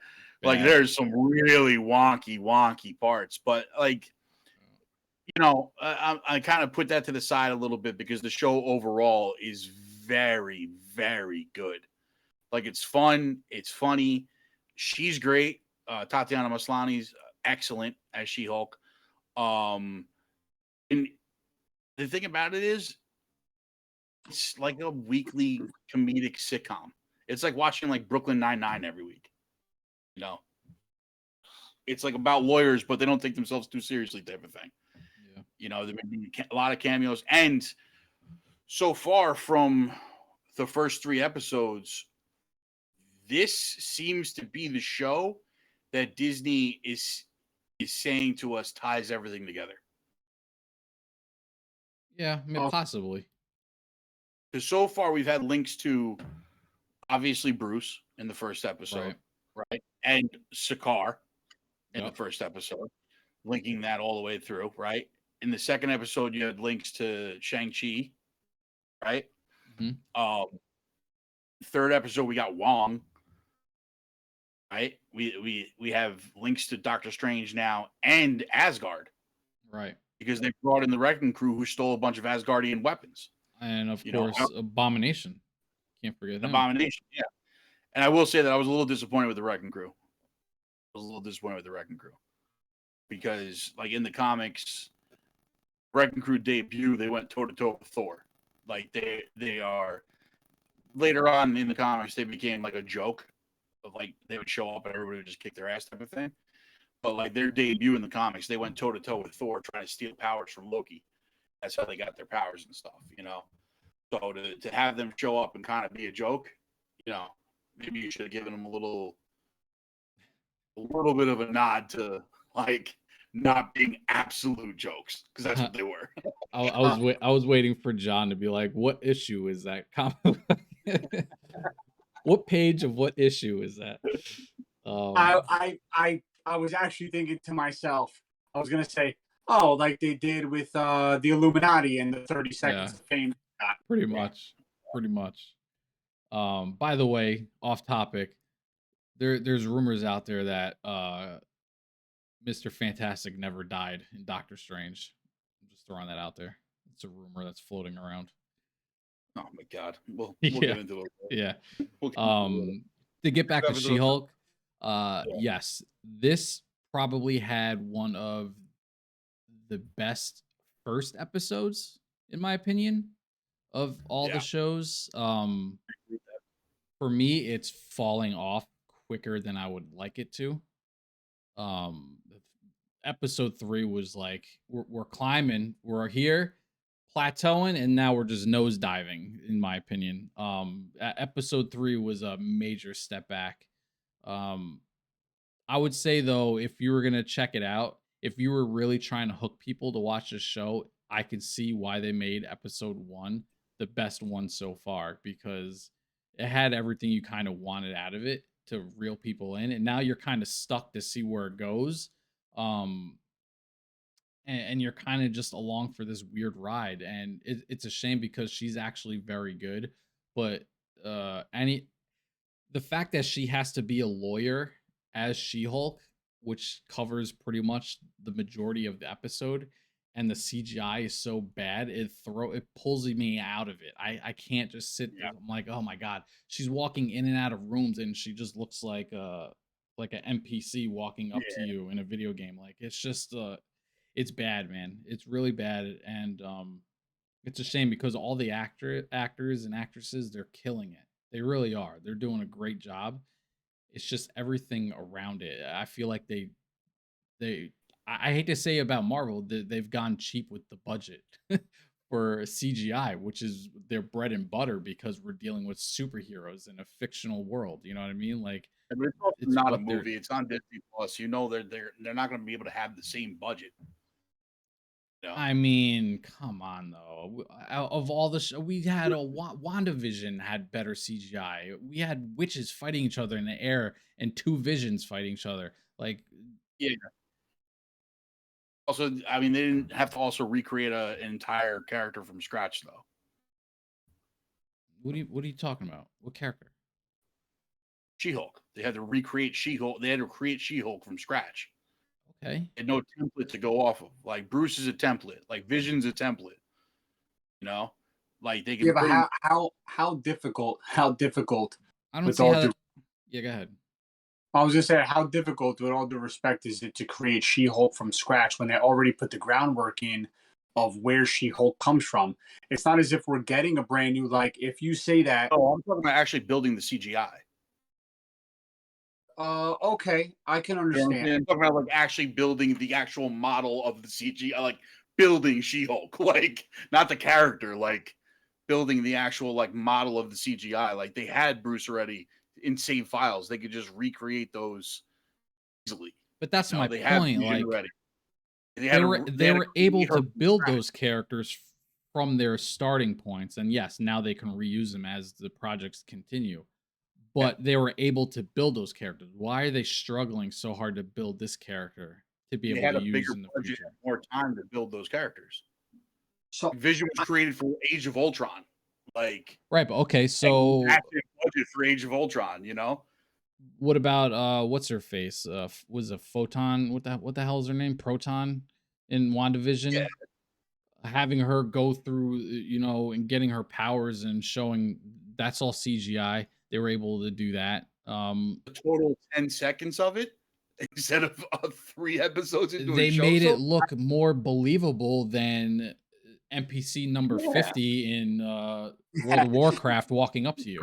Like, there's some really wonky parts, but like, I kind of put that to the side a little bit because the show overall is very, very good. Like, it's fun, it's funny. She's great. Tatiana Maslany's excellent as She-Hulk. And the thing about it is, it's like a weekly comedic sitcom. It's like watching like Brooklyn Nine-Nine every week. It's like about lawyers, but they don't take themselves too seriously, type of thing. There may be a lot of cameos, and so far from the first 3 episodes, this seems to be the show that Disney is saying to us ties everything together. Yeah, possibly. Because so far we've had links to obviously Bruce in the first episode, Right. right? And Sakaar in the Yep. first episode, linking that all the way through, right? In the second episode, you had links to Shang-Chi, right? Mhm. Third episode, we got Wong, right? We have links to Doctor Strange now and Asgard Right. because they brought in the Wrecking Crew who stole a bunch of Asgardian weapons. And of You know, course, Abomination. Can't forget an him. Abomination, yeah. And I will say that I was a little disappointed with the Wrecking Crew. I was a little disappointed with the Wrecking Crew because, like in the comics, Wrecking Crew debut, they went toe to toe with Thor. Like they are later on in the comics, they became like a joke of like they would show up and everybody would just kick their ass type of thing. But like their debut in the comics, they went toe to toe with Thor trying to steal powers from Loki. That's how they got their powers and stuff, you know. So to have them show up and kind of be a joke, you know, maybe you should have given them a little bit of a nod to like not being absolute jokes because that's what they were. I was waiting for John to be like, "What issue is that comic? What page of what issue is that?" I was actually thinking to myself, I was gonna say, oh, like they did with the Illuminati and the 30 Seconds Yeah. of Fame. Pretty much. By the way, off topic, there's rumors out there that Mr. Fantastic never died in Doctor Strange. I'm just throwing that out there. It's a rumor that's floating around. Oh my god. We'll Yeah. get into it. Yeah. We'll get into it. To get back to We'll get into it. She-Hulk, yes, this probably had one of the best first episodes, in my opinion, of all the shows. For me, it's falling off quicker than I would like it to. Episode 3 was like we're climbing, we're here, plateauing, and now we're just nosediving, in my opinion. Episode 3 was a major step back. I would say though, if you were gonna check it out, if you were really trying to hook people to watch the show, I could see why they made episode 1 the best one so far, because it had everything you kind of wanted out of it to reel people in, and now you're kind of stuck to see where it goes. Um, and you're kind of just along for this weird ride, and it's a shame because she's actually very good, but any the fact that she has to be a lawyer as She-Hulk, which covers pretty much the majority of the episode, and the CGI is so bad, it pulls me out of it. I can't just sit there. I'm like, oh my god, she's walking in and out of rooms, and she just looks like an NPC walking up to you in a video game. Like it's just it's bad, man. It's really bad, and it's a shame because all the actors and actresses, they're killing it. They really are. They're doing a great job. It's just everything around it. I feel like I hate to say about Marvel that they've gone cheap with the budget for CGI, which is their bread and butter because we're dealing with superheroes in a fictional world. You know what I mean? Like But it's also not a what they're- movie. It's on Disney Plus. You know they're not going to be able to have the same budget. No. I mean, come on though. Of all the we had WandaVision had better CGI. We had witches fighting each other in the air and two visions fighting each other. Like Yeah. Also, I mean, they didn't have to also recreate an entire character from scratch, though. what are you talking about? What character? She-Hulk. They had to recreate She-Hulk. They had to create She-Hulk from scratch. Okay. They had no template to go off of. Like Bruce is a template. Like Vision's a template. You know, like they can. Yeah, but how difficult? How difficult? I don't see how. Yeah, go ahead. I was gonna say, how difficult, with all due respect, is it to create She-Hulk from scratch when they already put the groundwork in of where She-Hulk comes from? It's not as if we're getting a brand new. Like if you say that. Oh, I'm talking about actually building the CGI. Okay, I can understand. You know, I'm talking about like actually building the actual model of the CGI, like building She-Hulk, like not the character, like building the actual like model of the CGI. Like they had Bruce already in save files; they could just recreate those easily. But that's my they point. Like already. They were able to build those characters from their starting points, and yes, now they can reuse them as the projects continue. but they were able to build those characters. Why are they struggling so hard to build this character to be They able had to a use bigger in the budget future? and more time to build those characters. So Vision was created for Age of Ultron. Like, Right, but okay, so massive budget for Age of Ultron, you know? what about what's her face? Was a Photon? What the hell is her name? Proton in WandaVision. Having her go through, and getting her powers and showing that's all CGI. They were able to do that. The total 10 seconds of it instead of 3 episodes into They a show. made it look more believable than NPC number 50 in World of Warcraft walking up to you.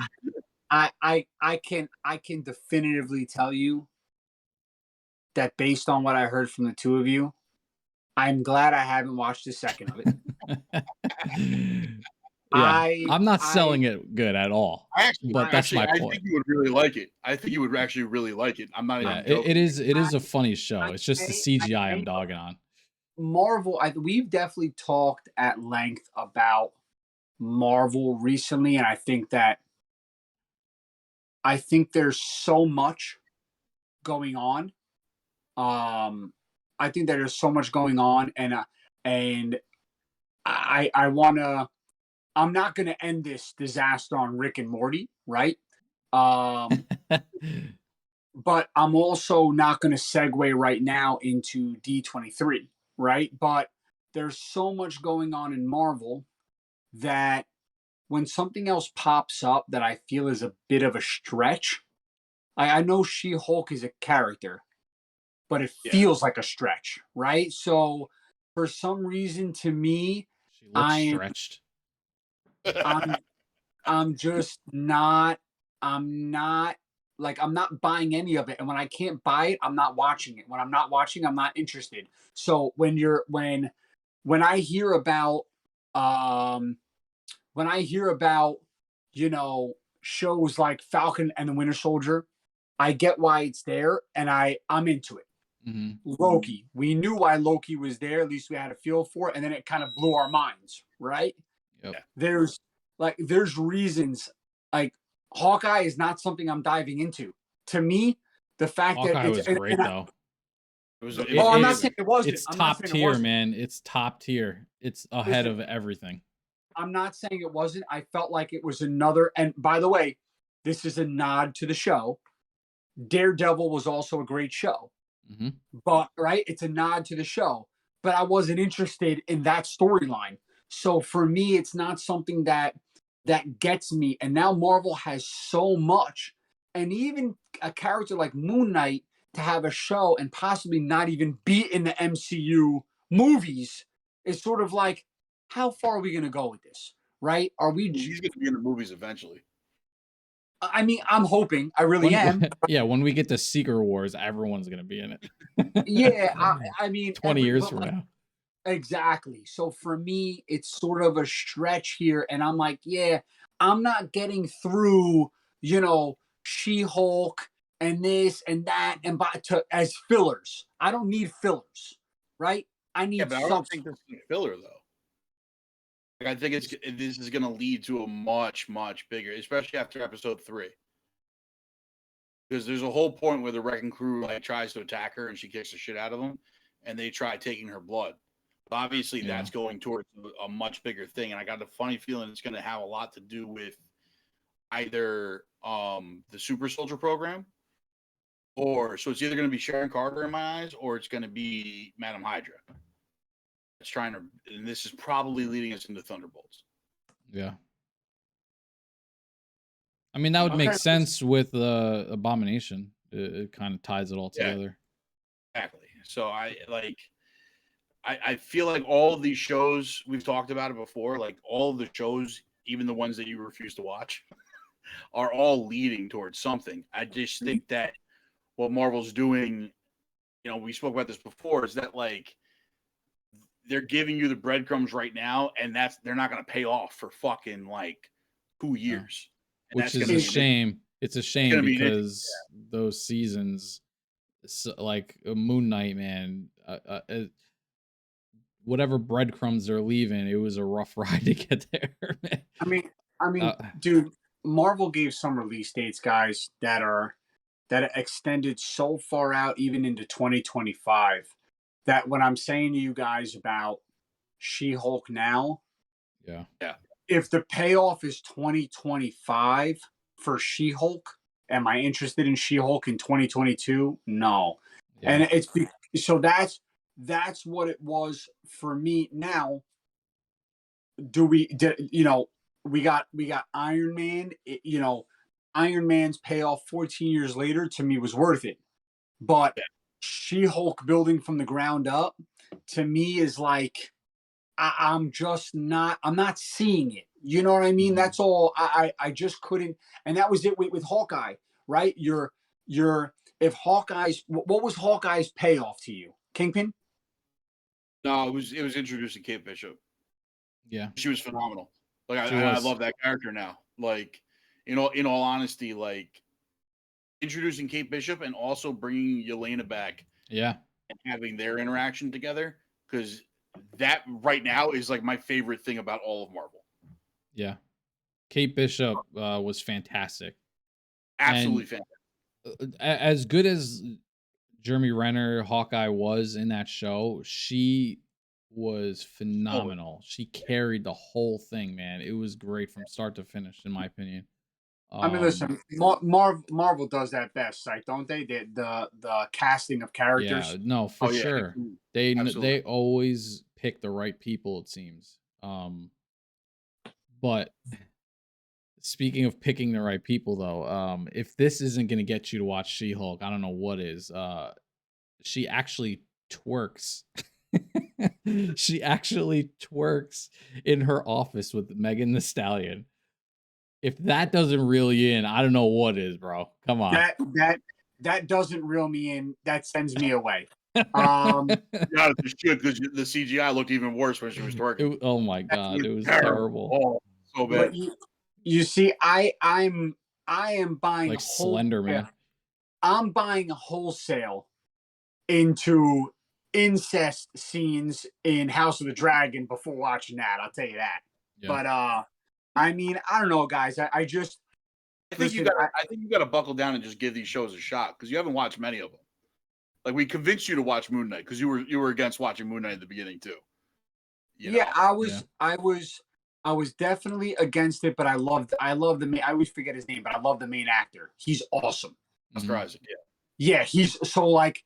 I can definitively tell you that based on what I heard from the two of you, I'm glad I haven't watched a second of it. I'm not selling it good at all. But that's my point. I think you would really like it. I think you would actually really like it. I'm not even joking. It is a funny show. It's just the CGI I'm dogging on. Marvel, we've definitely talked at length about Marvel recently, and I think there's so much going on. I think that there's so much going on, and I wanna. I'm not gonna end this disaster on Rick and Morty, right? But I'm also not gonna segue right now into D23, right? But there's so much going on in Marvel that when something else pops up that I feel is a bit of a stretch, I know She-Hulk is a character, but it feels like a stretch, right? So for some reason, to me, she looks stretched. I'm just not. I'm not buying any of it. And when I can't buy it, I'm not watching it. When I'm not watching, I'm not interested. So when I hear about shows like Falcon and the Winter Soldier, I get why it's there, and I'm into it. Mm-hmm. Loki, we knew why Loki was there. At least we had a feel for it, and then it kind of blew our minds, right? Yep. There's reasons. Like Hawkeye is not something I'm diving into. To me, the fact Hawkeye that was great though. I'm not saying it wasn't. It's top tier, man. It's top tier. It's ahead of everything. I'm not saying it wasn't. I felt like it was another. And by the way, this is a nod to the show. Daredevil was also a great show. Mm-hmm. But right, it's a nod to the show. But I wasn't interested in that storyline. So for me, it's not something that gets me. And now Marvel has so much, and even a character like Moon Knight to have a show and possibly not even be in the MCU movies is sort of like, how far are we going to go with this? Right? Are we? He's going to be in the movies eventually. I mean, I'm hoping. I really am. Yeah, when we get to Secret Wars, everyone's going to be in it. Yeah, I mean, 20 years from now. Exactly. So for me, it's sort of a stretch here, and I'm like, yeah, I'm not getting through, She-Hulk and this and that as fillers. I don't need fillers, right? I need. Yeah, but I don't think this is filler though. I think this is going to lead to a much, much bigger, especially after episode 3. Because there's a whole point where the Wrecking Crew tries to attack her and she kicks the shit out of them, and they try taking her blood. But obviously, that's going towards a much bigger thing, and I got a funny feeling it's going to have a lot to do with either the Super Soldier program, so it's either going to be Sharon Carter in my eyes, or it's going to be Madam Hydra. And this is probably leading us into Thunderbolts. Yeah. I mean, that would make sense with Abomination. It kind of ties it all together. Exactly. So I feel like all of these shows, we've talked about it before, like all of the shows, even the ones that you refuse to watch, are all leading towards something. I just think that what Marvel's doing, we spoke about this before, is that they're giving you the breadcrumbs right now, and they're not going to pay off for fucking 2 years. And which is a shame. It's a shame because those seasons, like Moon Knight, man, whatever breadcrumbs they're leaving, it was a rough ride to get there, man. I mean, dude, Marvel gave some release dates, guys, that extended so far out, even into 2025, that when I'm saying to you guys about She-Hulk now, Yeah. if the payoff is 2025 for She-Hulk, am I interested in She-Hulk in 2022? No. Yeah. And so that's what it was for me. Now, we got Iron Man, Iron Man's payoff 14 years later to me was worth it. But She-Hulk building from the ground up to me is like I'm not seeing it. You know what I mean? Mhm. That's all. I just couldn't, and that was it with Hawkeye, right? If Hawkeye's, what was Hawkeye's payoff to you, Kingpin? No, it was introducing Kate Bishop. Yeah. She was phenomenal. Like She I was. love that character now. Like, in all honesty, like introducing Kate Bishop and also bringing Yelena back Yeah. and having their interaction together, because that right now is like my favorite thing about all of Marvel. Yeah. Kate Bishop was fantastic. Absolutely And fantastic. as good as Jeremy Renner, Hawkeye was in that show, she was phenomenal. She carried the whole thing, man. It was great from start to finish, in my opinion. I mean, listen, Marvel does that best, right? Don't they? The casting of characters. Yeah, no, for Oh yeah, sure. absolutely. They always pick the right people, it seems. But speaking of picking the right people, though, if this isn't gonna get you to watch She-Hulk, I don't know what is. She actually twerks. She actually twerks in her office with Megan the Stallion. If that doesn't reel you in, I don't know what is, bro. Come on. That doesn't reel me in. That sends me away. Yeah, it should, because the CGI looked even worse when she was twerking. Oh my god, it was terrible. Oh, so bad. But you see, I am buying Like Slender Man. I'm buying wholesale into incest scenes in House of the Dragon before watching that. I'll tell you that. Yeah. But I mean, I don't know, guys. I just I think you got to buckle down and just give these shows a shot, because you haven't watched many of them. Like, we convinced you to watch Moon Knight because you were against watching Moon Knight at the beginning too. I was definitely against it, but I love the main. I always forget his name, but I love the main actor. He's awesome. Oscar Isaac, yeah. He's so, like,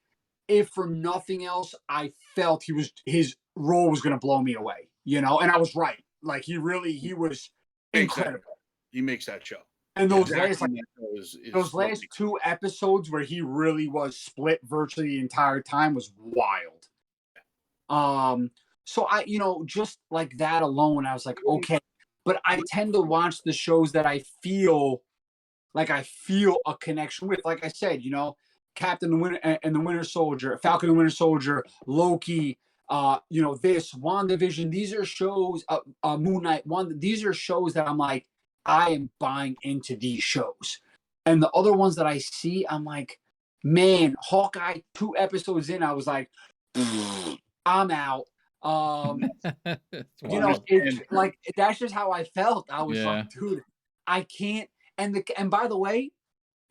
if for nothing else, I felt his role was going to blow me away. And I was right. Like, he was incredible. He makes that show. And those last 2 episodes where he really was split virtually the entire time was wild. So I, just like that alone, I was like, okay. But I tend to watch the shows that I feel a connection with. Like I said, Captain the Winter and the Winter Soldier, Falcon and the Winter Soldier, Loki, this WandaVision. These are shows. Moon Knight. These are shows that I'm like, I am buying into these shows. And the other ones that I see, I'm like, man, Hawkeye, 2 episodes in, I was like, I'm out. Like, that's just how I felt. I was like, dude, I can't. And by the way,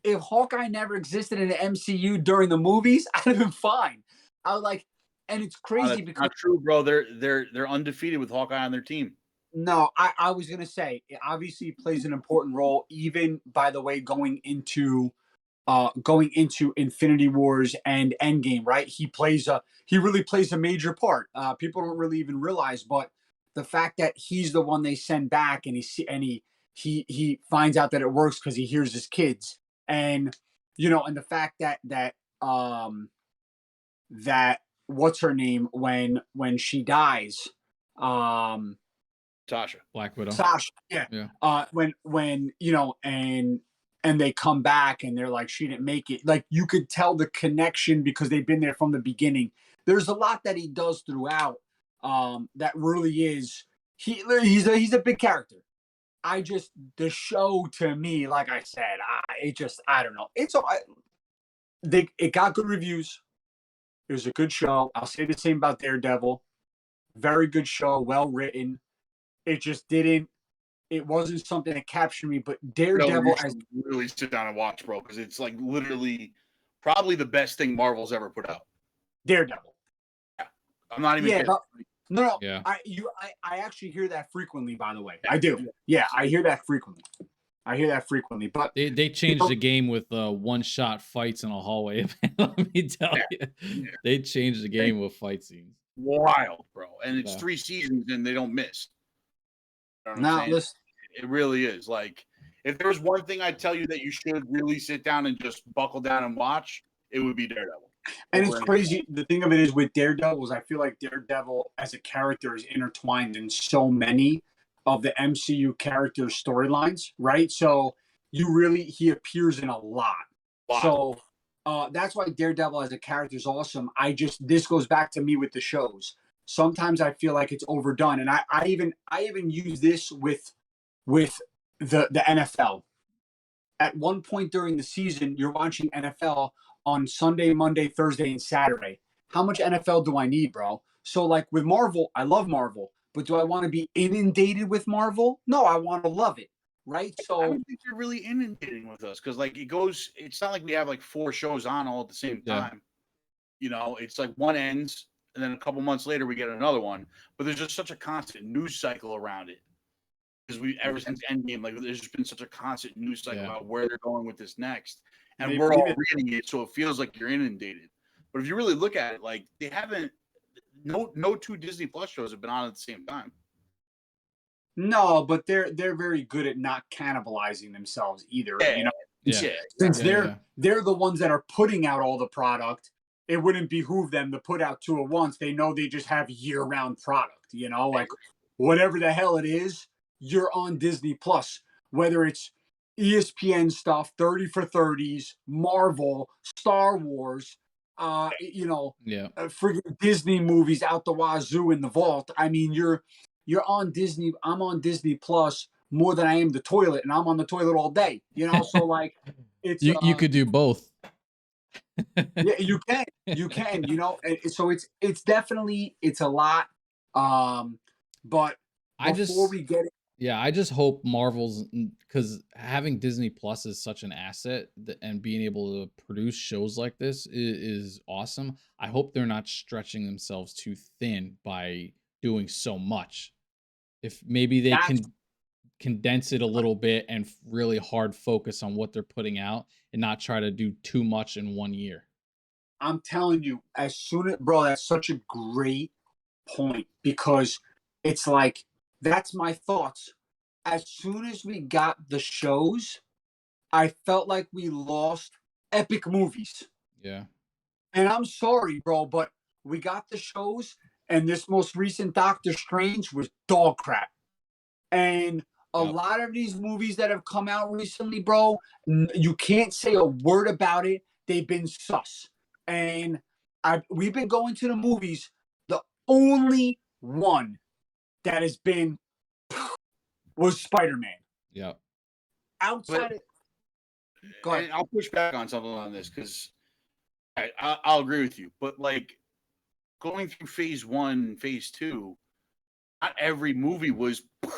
if Hawkeye never existed in the MCU during the movies, I'd have been fine. I was like, and it's crazy because not true, bro. They're undefeated with Hawkeye on their team. No, I was gonna say, it obviously plays an important role, even, by the way, going into Infinity Wars and Endgame, right? He really plays a major part. People don't really even realize, but the fact that he's the one they send back, and he finds out that it works because he hears his kids, and and the fact that what's her name when she dies, Tasha, Black Widow. Sasha, yeah. When and they come back and they're like, she didn't make it. Like, you could tell the connection because they've been there from the beginning. There's a lot that he does throughout that really is. He's a big character. The show, to me, like I said, I don't know. It got good reviews. It was a good show. I'll say the same about Daredevil. Very good show, well written. It just didn't it wasn't something that captured me. But No, you Daredevil, as should really sit down and watch, bro, because it's like literally probably the best thing Marvel's ever put out. Daredevil. Yeah. I'm not even Yeah, kidding. no, Yeah. I actually hear that frequently. By the way, I do. Yeah, I hear that frequently. But They changed the game with one-shot fights in a hallway. Let me tell you, they changed the game with fight scenes. Wild, bro, and it's Yeah. 3 seasons and they don't miss. You know what I'm now, saying? listen, It really is. Like, if there was one thing I'd tell you that you should really sit down and just buckle down and watch, it would be Daredevil. and it's crazy. The thing of it is with Daredevil is I feel like Daredevil as a character is intertwined in so many of the MCU characters' storylines, right? So he appears in a lot. Wow. So that's why Daredevil as a character is awesome. This goes back to me with the shows. Sometimes I feel like it's overdone, and I even use this with the NFL. At one point during the season, you're watching NFL on Sunday, Monday, Thursday, and Saturday. How much NFL do I need, bro? So like with Marvel, I love Marvel, but do I want to be inundated with Marvel? No, I want to love it, right? I So don't think they're really inundating with us because like it's not like we have like 4 shows on all at the same time. You know, it's like one ends and then a couple months later we get another one, but there's just such a constant news cycle around it. Because ever since Endgame, like there's just been such a constant news cycle about where they're going with this next, and we're all reading it, so it feels like you're inundated. But if you really look at it, like they haven't, no 2 Disney Plus shows have been on at the same time. no, but they're very good at not cannibalizing themselves either. You know, since they're the ones that are putting out all the product, it wouldn't behoove them to put out 2 at once. They know they just have year-round product. You know, like whatever the hell it is. You're on Disney Plus, whether it's ESPN stuff, 30 for 30s, Marvel, Star Wars, friggin' Disney movies out the wazoo in the vault. I mean, you're on Disney. I'm on Disney Plus more than I am the toilet, and I'm on the toilet all day. You know, so like, it's you could do both. Yeah, you can. You know, and so it's definitely a lot. But before we get it. Yeah, I just hope Marvel's, because having Disney Plus is such an asset and being able to produce shows like this is awesome. I hope they're not stretching themselves too thin by doing so much. If maybe they can condense it a little bit and really hard focus on what they're putting out and not try to do too much in one year. I'm telling you, bro, that's such a great point because it's like, that's my thoughts. As soon as we got the shows, I felt like we lost epic movies. Yeah. And I'm sorry, bro, but we got the shows, and this most recent Doctor Strange was dog crap. And a lot of these movies that have come out recently, bro, you can't say a word about it. They've been sus. And we've been going to the movies. The only one that has been was Spider-Man. Yeah. Outside go ahead. I'll push back on something on this because I'll agree with you. But like going through phase 1, phase 2, not every movie was. You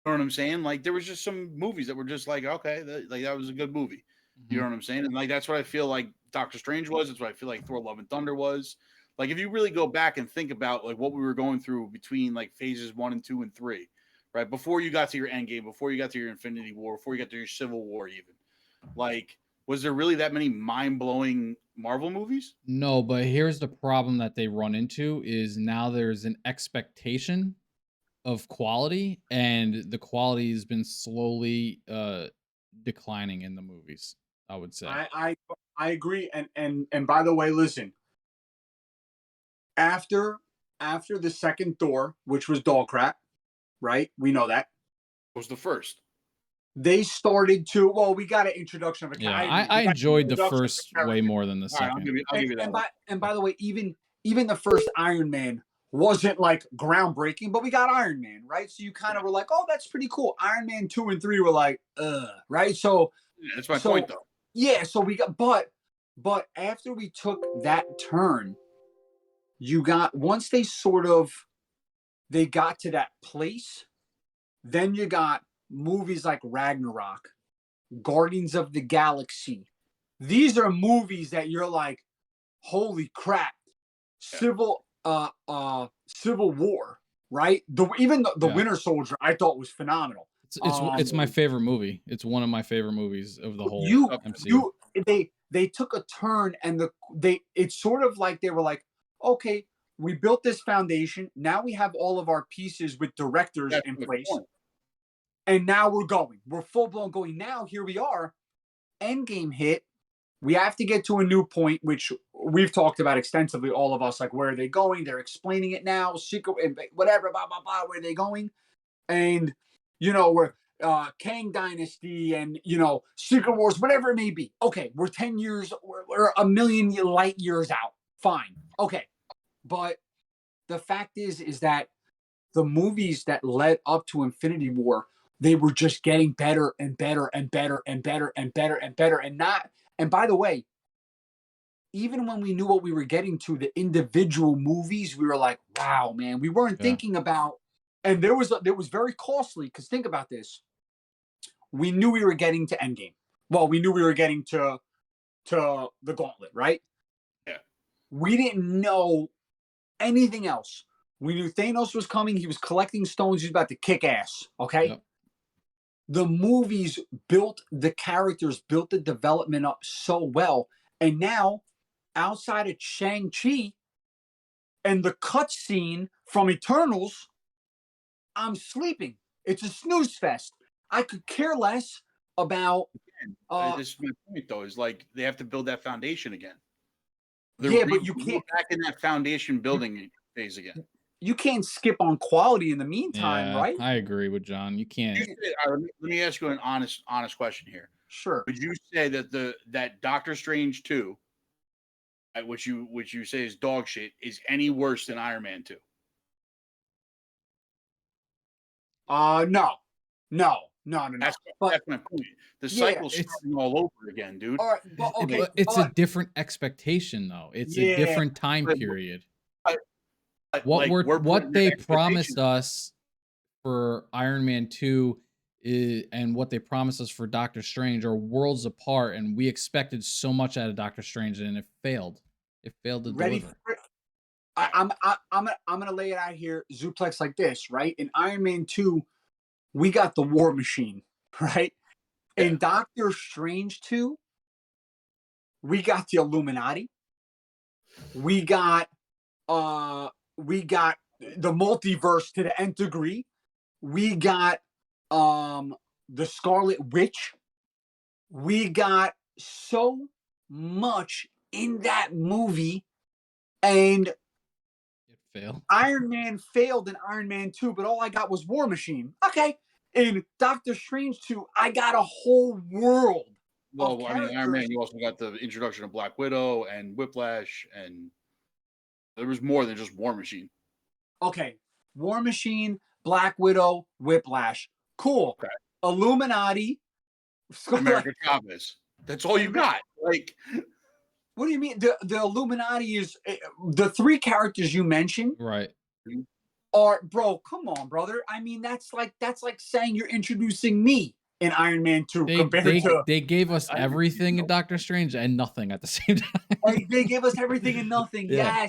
know what I'm saying? Like there was just some movies that were just like, okay, that was a good movie. You know what I'm saying? And like that's what I feel like Doctor Strange was. That's what I feel like Thor: Love and Thunder was. Like if you really go back and think about like what we were going through between like phases 1 and 2 and 3, right? Before you got to your Endgame, before you got to your Infinity War, before you got to your Civil War, even. Like, was there really that many mind-blowing Marvel movies? No, but here's the problem that they run into is now there's an expectation of quality, and the quality has been slowly declining in the movies, I would say. I agree. And by the way, listen. After the second Thor, which was dog crap, right? We know that. It was the first. They started to, well, we got an introduction of a character. Yeah, I enjoyed the first way more than the second. I'll give you that. And by the way, even the first Iron Man wasn't like groundbreaking, but we got Iron Man, right? So you kind of were like, oh, that's pretty cool. Iron Man 2 and 3 were like, right? So that's my point though. Yeah, so we got, but after we took that turn, you got, once they got to that place, Then you got movies like Ragnarok, Guardians of the Galaxy. These are movies that you're like, holy crap. Civil War, right? Even the Winter Soldier I thought was phenomenal. It's my favorite movie. It's one of my favorite movies of the whole MCU. They took a turn, and it's sort of like they were like, okay, we built this foundation. Now we have all of our pieces with directors in place. And now we're full blown going. Now here we are. Endgame hit. We have to get to a new point, which we've talked about extensively, all of us. Like, where are they going? They're explaining it now. Secret, whatever, blah blah blah. Where are they going? And we're Kang Dynasty and Secret Wars, whatever it may be. Okay, we're 10 years, we're a million light years out. Fine, okay, but the fact is that the movies that led up to Infinity War, they were just getting better and better and better and better and better and better and not. And by the way, even when we knew what we were getting to, the individual movies, we were like, wow, man, we weren't thinking about. And there was very costly, because think about this. We knew we were getting to Endgame. Well, we knew we were getting to the Gauntlet, right? Yeah. We didn't know anything else. We knew Thanos was coming. He was collecting stones. He was about to kick ass. Okay. Yep. The movies built the characters, built the development up so well. And now, outside of Shang-Chi and the cutscene from Eternals, I'm sleeping. It's a snooze fest. I could care less about. This is my point, though. Is like they have to build that foundation again. But you can't back in that foundation building phase again. You can't skip on quality in the meantime, right? I agree with John. You can't. Let me ask you an honest question here. Sure. Would you say that that Doctor Strange 2, which you say is dog shit, is any worse than Iron Man 2? No. That's my point. The cycle's starting all over again, dude. All right, but okay, it's a different expectation, though. It's a different time period. What they promised us for Iron Man 2 and what they promised us for Doctor Strange are worlds apart, and we expected so much out of Doctor Strange, and it failed. It failed to deliver. I'm gonna lay it out here, Zuplex, like this, right? In Iron Man 2, we got the War Machine, right? Yeah. In Doctor Strange 2, we got the Illuminati. We got the multiverse to the nth degree. We got the Scarlet Witch. We got so much in that movie, and it failed. Iron Man failed in Iron Man 2, but all I got was War Machine. Okay. In Doctor Strange 2, I got a whole world. Well, I mean, Iron Man, you also got the introduction of Black Widow and Whiplash, and there was more than just War Machine. Okay. War Machine, Black Widow, Whiplash. Cool. Okay. Illuminati. America Chavez. That's all you got. Like, what do you mean? The Illuminati is the three characters you mentioned. Right. Are, bro, come on, brother. I mean, that's like saying you're introducing me in Iron Man 2 they gave us everything in Doctor Strange and nothing at the same time. They gave us everything and nothing. Yeah.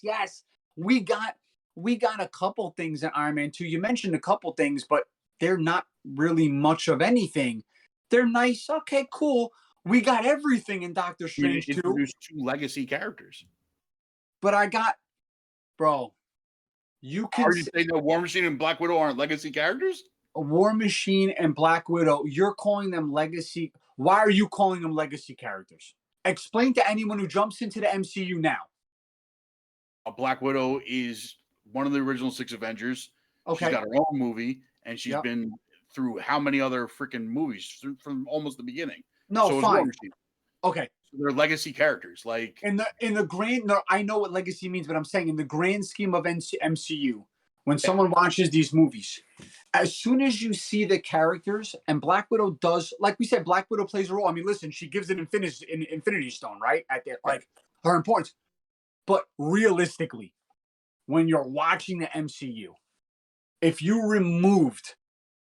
Yes. We got a couple things in Iron Man 2. You mentioned a couple things, but they're not really much of anything. They're nice. Okay, cool. We got everything in Doctor Strange 2. Introduced 2 legacy characters. But I got, bro, you can. Are you saying that War Machine and Black Widow aren't legacy characters? War Machine and Black Widow, you're calling them legacy. Why are you calling them legacy characters? Explain to anyone who jumps into the MCU now. Black Widow is one of the original 6 Avengers. Okay. She's got her own movie, and she's been through how many other freaking movies from almost the beginning. No, so fine. Okay. So they're legacy characters. Like in the grand, no, I know what legacy means, but I'm saying in the grand scheme of MCU, when someone watches these movies, as soon as you see the characters, and Black Widow does, like we said, Black Widow plays a role. I mean, listen, she gives an Infinity Stone, right? At the, like her importance. But realistically, when you're watching the MCU, if you removed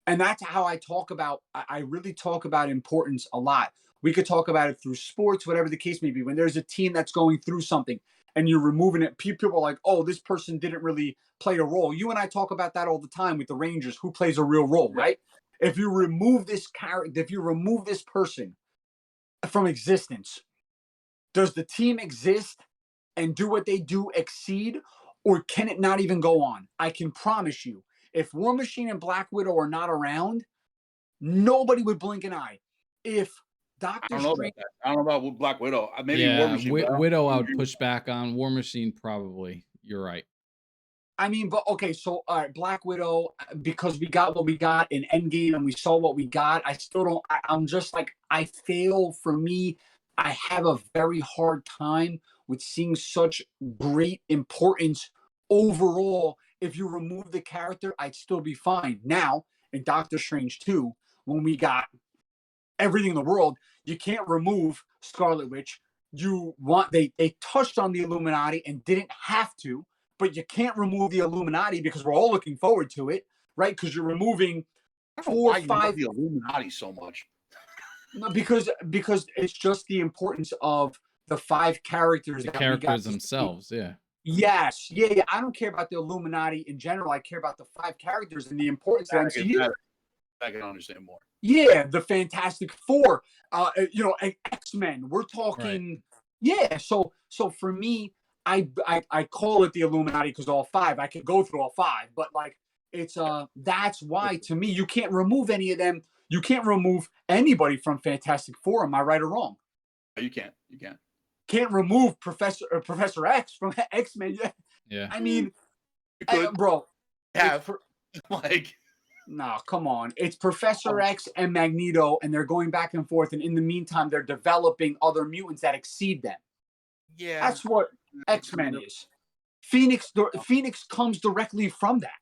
And that's how I talk about. I really talk about importance a lot. We could talk about it through sports, whatever the case may be. When there's a team that's going through something and you're removing it, people are like, "Oh, this person didn't really play a role." You and I talk about that all the time with the Rangers. Who plays a real role, right? If you remove this character, if you remove this person from existence, does the team exist and do what they do exceed, or can it not even go on? I can promise you, if War Machine and Black Widow are not around, nobody would blink an eye. If I Doctor don't know about Strange, that. I don't know about Black Widow. Maybe War Yeah, Machine. But Widow I would push back on. War Machine probably. You're right. I mean, but okay, so all right, Black Widow, because we got what we got in Endgame and we saw what we got. I still don't. I'm just like, I fail. For me, I have a very hard time with seeing such great importance overall. If you remove the character, I'd still be fine. Now in Doctor Strange 2, when we got everything in the world, you can't remove Scarlet Witch. They touched on the Illuminati and didn't have to, but you can't remove the Illuminati because we're all looking forward to it, right? Because you're removing I don't know 4 why you love 5 the Illuminati so much. no, because it's just the importance of the 5 characters The that we got characters to see. themselves, yeah. Yes, yeah. I don't care about the Illuminati in general. I care about the 5 characters and the importance of That MCU. I can understand more. Yeah, the Fantastic Four, X-Men. We're talking, yeah. So for me, I call it the Illuminati because all 5. I could go through all 5, but like it's that's why to me you can't remove any of them. You can't remove anybody from Fantastic Four. Am I right or wrong? You can't. You can't. Can't remove Professor X from X-Men. Yeah. I mean, You could bro, have like. no, come on. It's Professor X and Magneto, and they're going back and forth. And in the meantime, they're developing other mutants that exceed them. Yeah, That's what X-Men is. Phoenix comes directly from that.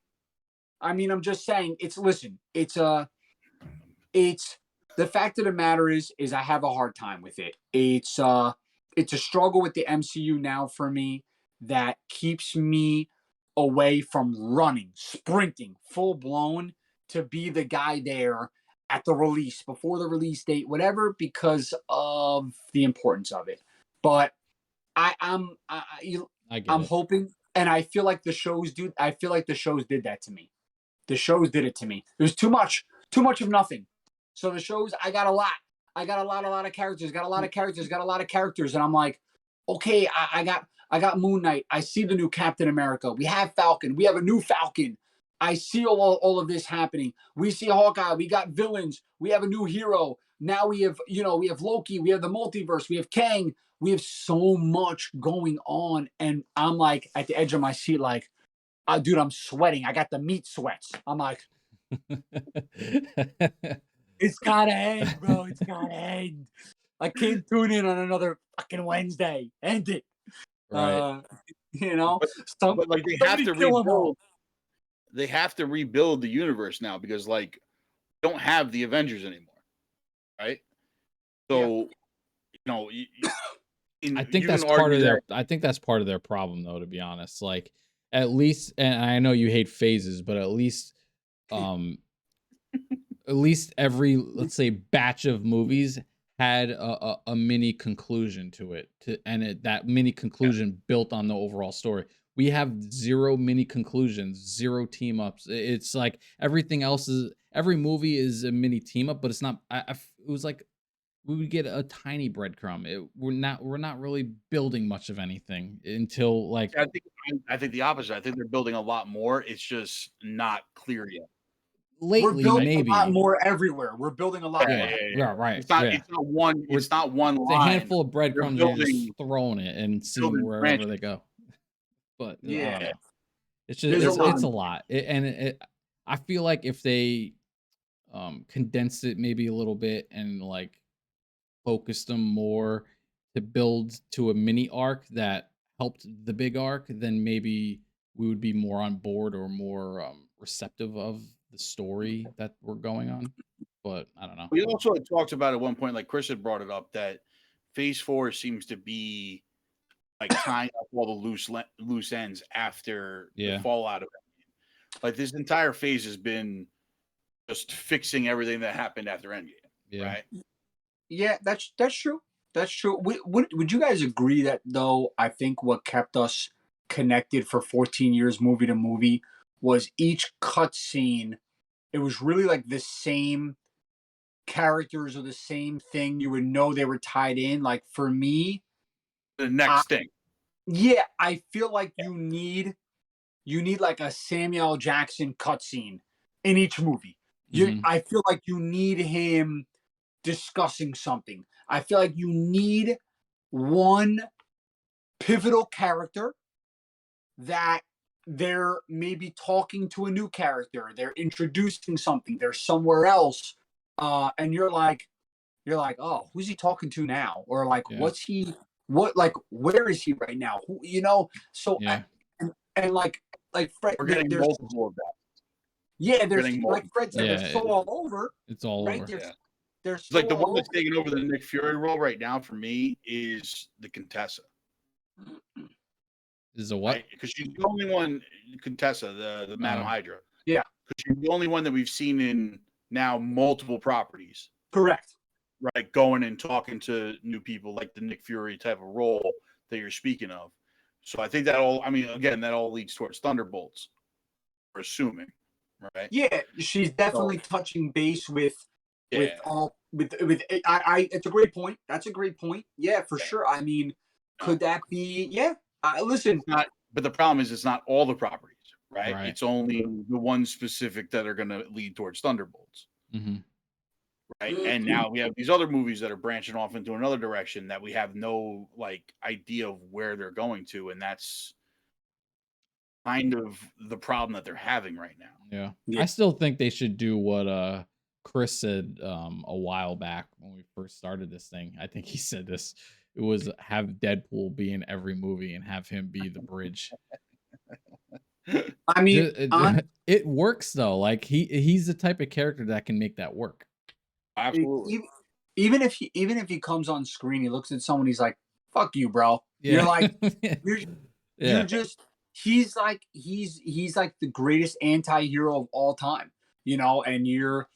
I mean, I'm just saying. It's the fact of the matter is I have a hard time with it. It's a struggle with the MCU now for me that keeps me away from running, sprinting, full blown to be the guy there at the release, before the release date, whatever, because of the importance of it. But I'm hoping, and I feel like the shows do. I feel like the shows did that to me. The shows did it to me. It was too much of nothing. So the shows, I got a lot of characters, got a lot of characters, and I'm like, okay, I got Moon Knight. I see the new Captain America. We have Falcon. We have a new Falcon. I see all of this happening. We see Hawkeye. We got villains. We have a new hero. Now we have Loki. We have the multiverse. We have Kang. We have so much going on. And I'm like at the edge of my seat, like, dude, I'm sweating. I got the meat sweats. I'm like, it's gotta end, bro. It's gotta end. I can't tune in on another fucking Wednesday. End it. Right. But like they have to rebuild. They have to rebuild the universe now because like don't have the Avengers anymore, right? So I think that's part of their. I think that's part of their problem, though. To be honest, like at least, and I know you hate phases, but at least every, let's say, batch of movies had a mini conclusion to it, that mini conclusion built on the overall story. We have 0 mini conclusions, 0 team ups. It's like everything else is, every movie is a mini team up, but it's not. It was like we would get a tiny breadcrumb. We're not really building much of anything until like. I think the opposite. I think they're building a lot more. It's just not clear yet. Lately, we're building maybe a lot more everywhere. We're building a lot more. Yeah, right. It's not one. It's not one line. It's a handful of breadcrumbs. You're just throwing it and seeing wherever branches. they go. But yeah, it's just it's a lot. I feel like if they condensed it maybe a little bit and like focused them more to build to a mini arc that helped the big arc, then maybe we would be more on board or more receptive of the story that we're going on. But I don't know. We also had talked about at one point, like Chris had brought it up, that Phase 4 seems to be like tying up all the loose ends after the fallout of it. Like this entire phase has been just fixing everything that happened after Endgame, Yeah. right? Yeah, that's true. That's true. Would you guys agree that though? I think what kept us connected for 14 years, movie to movie, was each cutscene. It was really like the same characters or the same thing. You would know they were tied in. Like for me, The next thing. yeah, I feel like you need like a Samuel Jackson cutscene in each movie. I feel like you need him discussing something. I feel like you need one pivotal character that they're maybe talking to a new character, they're introducing something, they're somewhere else, and you're like, oh, who's he talking to now? Or like, what's he? What like? Where is he right now? Who, you know? So Yeah. and like Fred, We're getting there's multiple of that. yeah, there's Getting like Fred said, Yeah, they're so all over, It's all right? over. They're It's so like the all one that's over. taking over the Nick Fury role right now for me is the Contessa. Is a what? Right? Because she's the only one, Contessa, the Madam Hydra. Yeah. Because she's the only one that we've seen in now multiple properties. Correct. Right, going and talking to new people, like the Nick Fury type of role that you're speaking of. So I think that all, I mean, again, that all leads towards Thunderbolts. We're assuming, right? Yeah, she's definitely touching base with Yeah. all with I it's a great point. That's a great point. Yeah, for sure. I mean, could that be? Yeah. Listen, It's not, but the problem is it's not all the properties, right? Right. It's only the ones specific that are going to lead towards Thunderbolts, right? And now we have these other movies that are branching off into another direction that we have no like idea of where they're going to, and that's kind of the problem that they're having right now. Yeah. I still think they should do what Chris said a while back when we first started this thing. I think he said this. It was have Deadpool be in every movie and have him be the bridge. I mean, it works though. Like he's the type of character that can make that work. Absolutely. Even if he comes on screen, he looks at someone, he's like, "Fuck you, bro." Yeah. You're like, you're just. He's like the greatest anti-hero of all time, you know. And you're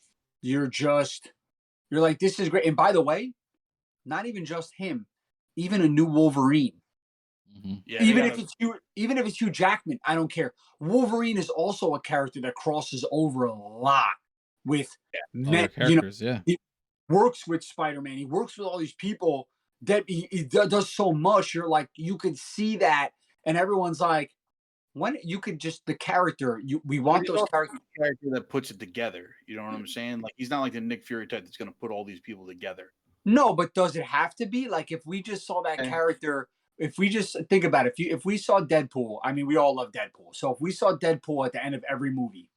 like, this is great. And by the way, not even just him, even a new Wolverine. Yeah, even if it's Hugh Jackman, I don't care. Wolverine is also a character that crosses over a lot with other characters. He works with Spider-Man. He works with all these people that he does so much. You're like, you could see that, and everyone's like, when you could just the character. We want those characters. Character that puts it together. You know what I'm saying? Like he's not like the Nick Fury type that's going to put all these people together. No, but does it have to be? Like if we just saw that character. If we just think about it, if we saw Deadpool, I mean, we all love Deadpool. So if we saw Deadpool at the end of every movie,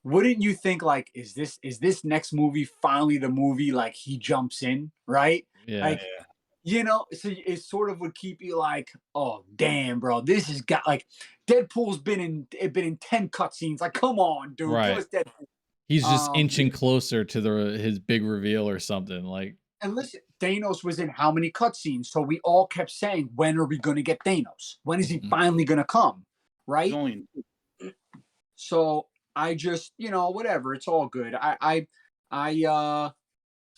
wouldn't you think like, is this next movie finally the movie like he jumps in, right? Yeah. Like, you know, so it sort of would keep you like, oh damn, bro, this has got like Deadpool's been in 10 cutscenes. Like, come on, dude, Right. give us Deadpool. He's just inching closer to his big reveal or something like. And listen, Thanos was in how many cutscenes? So we all kept saying, when are we going to get Thanos? When is he finally going to come? Right? So I just, you know, whatever. It's all good.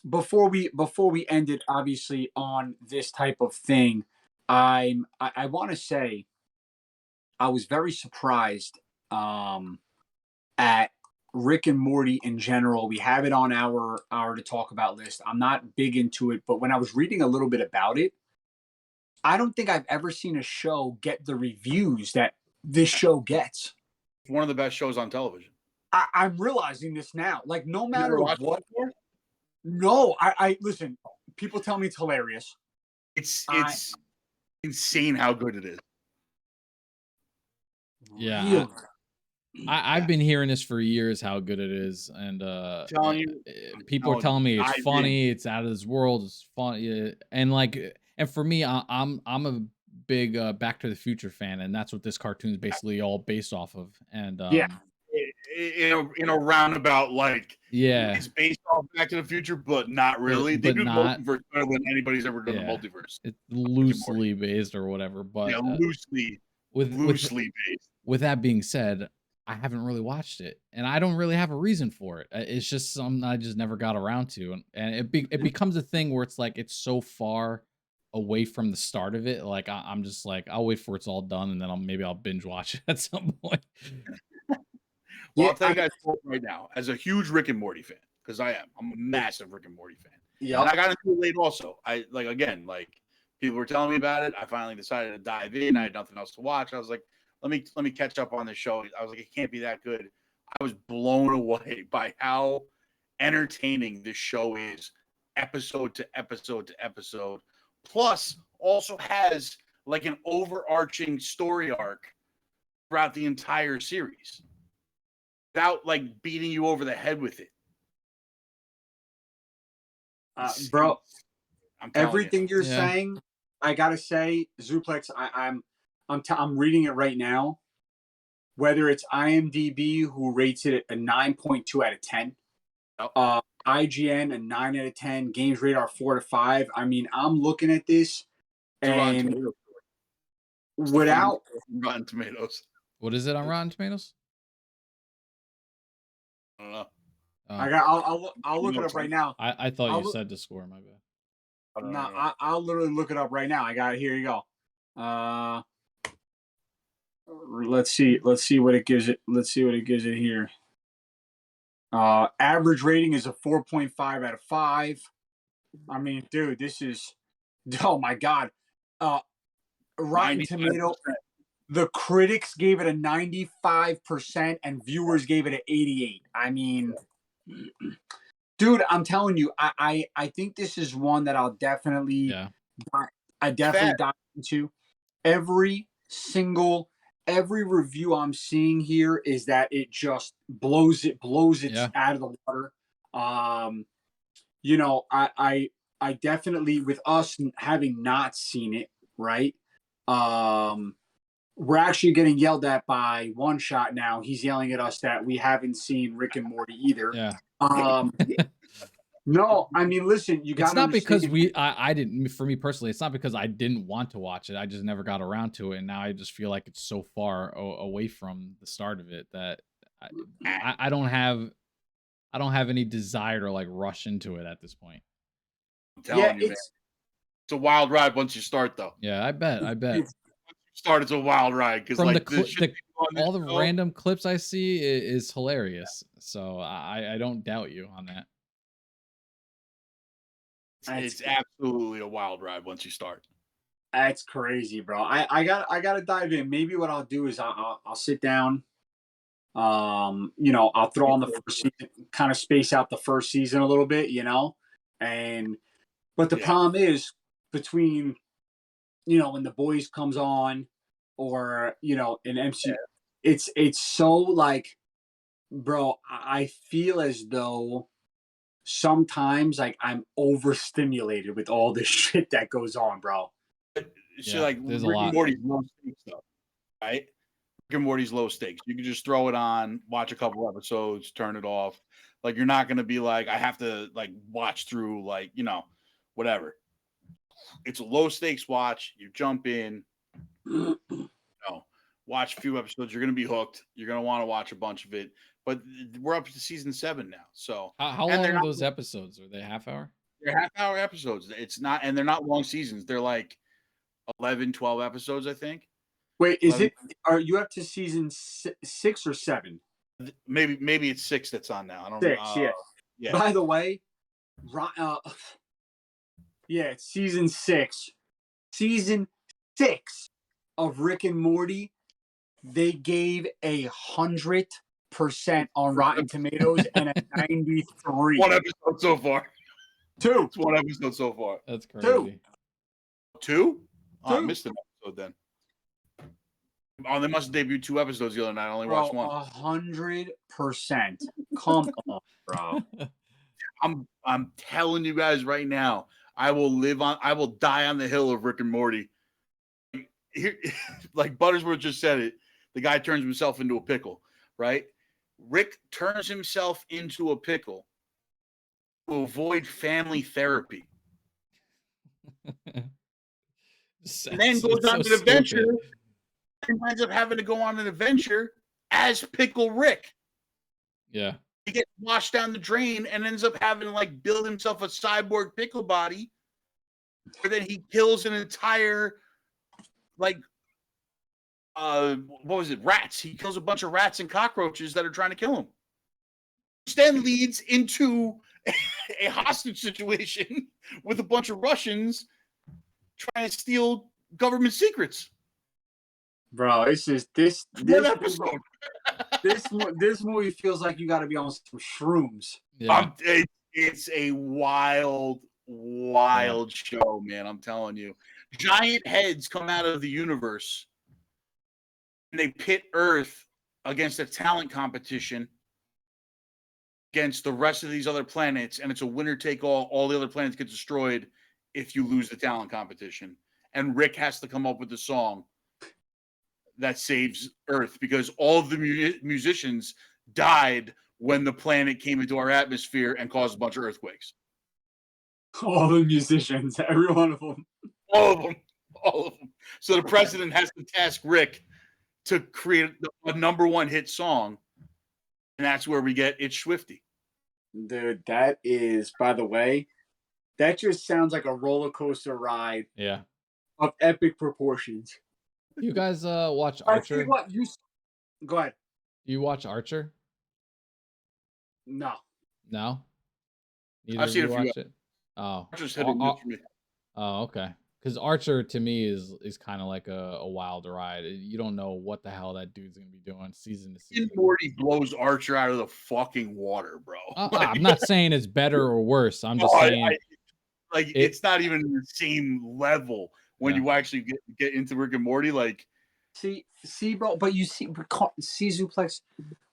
Before we end it, obviously, on this type of thing, I want to say I was very surprised at Rick and Morty in general. We have it on our to talk about list. I'm not big into it, but when I was reading a little bit about it, I don't think I've ever seen a show get the reviews that this show gets. It's one of the best shows on television. I'm realizing this now. Like, no matter what. Before? No, I listen. People tell me it's hilarious. It's insane how good it is. Yeah. Really? I've been hearing this for years how good it is, and telling you, people are telling me it's funny, it's out of this world, it's fun, and like, and for me, I'm a big Back to the Future fan, and that's what this cartoon is basically all based off of. And in a roundabout, like, it's based off Back to the Future, but not really. They do the multiverse better than anybody's ever done the multiverse. It's loosely based or whatever, but loosely based. With that being said, I haven't really watched it, and I don't really have a reason for it. It's just something I just never got around to, and it becomes a thing where it's like it's so far away from the start of it. Like I'm just like I'll wait for it's all done, and then maybe I'll binge watch it at some point. Well, Yeah, I'll tell you guys right now, as a huge Rick and Morty fan, because I'm a massive Rick and Morty fan. yeah. And I got into it late also. I like people were telling me about it. I finally decided to dive in. I had nothing else to watch. I was like, let me catch up on this show. I was like, it can't be that good. I was blown away by how entertaining this show is, episode to episode to episode. Plus, also has like an overarching story arc throughout the entire series, without like beating you over the head with it. Bro, I'm everything you're Yeah. saying, I gotta say, Zuplex, I'm reading it right now. Whether it's IMDb, who rates it a 9.2 out of 10, IGN a 9 out of 10, Games Radar 4 to 5. I mean, I'm looking at this, and without Rotten Tomatoes. What is it on Rotten Tomatoes? I don't know. I'll look it up right now. I thought you said the score. My bad. No, I'll literally look it up right now. I got it. Here you go. Let's see what it gives it. Let's see what it gives it here. Average rating is a 4.5 out of 5. I mean, dude, this is, oh my God. Rotten Tomato, the critics gave it a 95% and viewers gave it an 88. I mean, dude, I'm telling you, I think this is one that I'll definitely, dive into. Every review I'm seeing here is that it just blows it out of the water. You know, I definitely, with us having not seen it, right? We're actually getting yelled at by One Shot now. He's yelling at us that we haven't seen Rick and Morty either. Yeah. No, I mean, listen, you got. It's not because I didn't. For me personally, it's not because I didn't want to watch it. I just never got around to it, and now I just feel like it's so far away from the start of it that I don't have any desire to like rush into it at this point. I'm telling you, man. It's a wild ride once you start, though. Yeah, I bet. Once you start, it's a wild ride because like all the random clips I see is hilarious. So I don't doubt you on that. It's absolutely a wild ride once you start. That's crazy, bro. I gotta dive in. Maybe what I'll do is I'll sit down. You know, I'll throw on the first season, kind of space out the first season a little bit, you know, but the problem is between, you know, when The Boys comes on, or you know, an MC, it's so like, bro, I feel as though sometimes like I'm overstimulated with all this shit that goes on, bro. So like there's Rick a lot. and Morty's low stakes stuff, right? Rick and Morty's low stakes. You can just throw it on, watch a couple episodes, turn it off. Like you're not gonna be like, I have to like watch through like, you know, whatever. It's a low stakes watch. You jump in, you know, watch a few episodes. You're gonna be hooked. You're gonna want to watch a bunch of it. But we're up to season 7 now. So how long are those episodes? Are they half hour? They're half-hour episodes. It's not, and they're not long seasons. They're like 11, 12 episodes, I think. Wait, is it? Are you up to season 6 or 7? Maybe it's 6 that's on now. I don't 6, know. Yeah. By the way, it's season 6. Season 6 of Rick and Morty. They gave 100% on Rotten Tomatoes and a 93. One episode so far. 2. It's one episode so far. That's crazy. 2? Oh, I missed an episode then. Oh, they must have debuted 2 episodes the other night. I only watched one. 100%. Come on, bro. I'm telling you guys right now, I will die on the hill of Rick and Morty. Here, like Buttersworth just said it, the guy turns himself into a pickle, right? Rick turns himself into a pickle to avoid family therapy. And then goes on an adventure and winds up having to go on an adventure as Pickle Rick. Yeah. He gets washed down the drain and ends up having to like build himself a cyborg pickle body. Where then he kills an entire like what was it? Rats. He kills a bunch of rats and cockroaches that are trying to kill him. Which then leads into a hostage situation with a bunch of Russians trying to steal government secrets. Bro, it's just this One episode. this movie feels like you got to be on some shrooms. Yeah. It's a wild show, man. I'm telling you. Giant heads come out of the universe and they pit Earth against a talent competition against the rest of these other planets, and it's a winner take all. All the other planets get destroyed if you lose the talent competition. And Rick has to come up with the song that saves Earth because all of the musicians died when the planet came into our atmosphere and caused a bunch of earthquakes. All the musicians, every one of them. All of them. So the president has to task Rick to create a #1 hit song, and that's where we get It's Swifty. Dude, that is, by the way, that just sounds like a roller coaster ride. Yeah. Of epic proportions. You guys watch I Archer? see what you go ahead. You watch Archer? No. No? Neither I've of seen you a few. watch it? Oh. Archer's hit and miss for me. Oh, okay. Because Archer to me is kind of like a wild ride. You don't know what the hell that dude's gonna be doing season to season. Morty blows Archer out of the fucking water, bro. I'm not saying it's better or worse. I'm just saying it's not even the same level when you actually get into Rick and Morty. Like, see, bro, but you see Zuplex.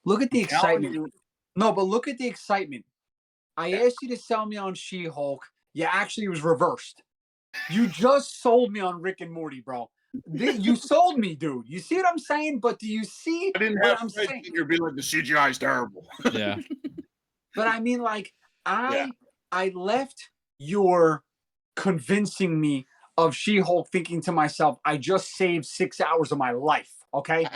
Look at the excitement. No, but look at the excitement. I asked you to sell me on She-Hulk. Yeah, actually, it was reversed. You just sold me on Rick and Morty, bro. You sold me, dude. You see what I'm saying? But do you see what I'm saying? You're being like the CGI is terrible. Yeah. But I mean, like, I left your convincing me of She-Hulk thinking to myself, I just saved 6 hours of my life. Okay.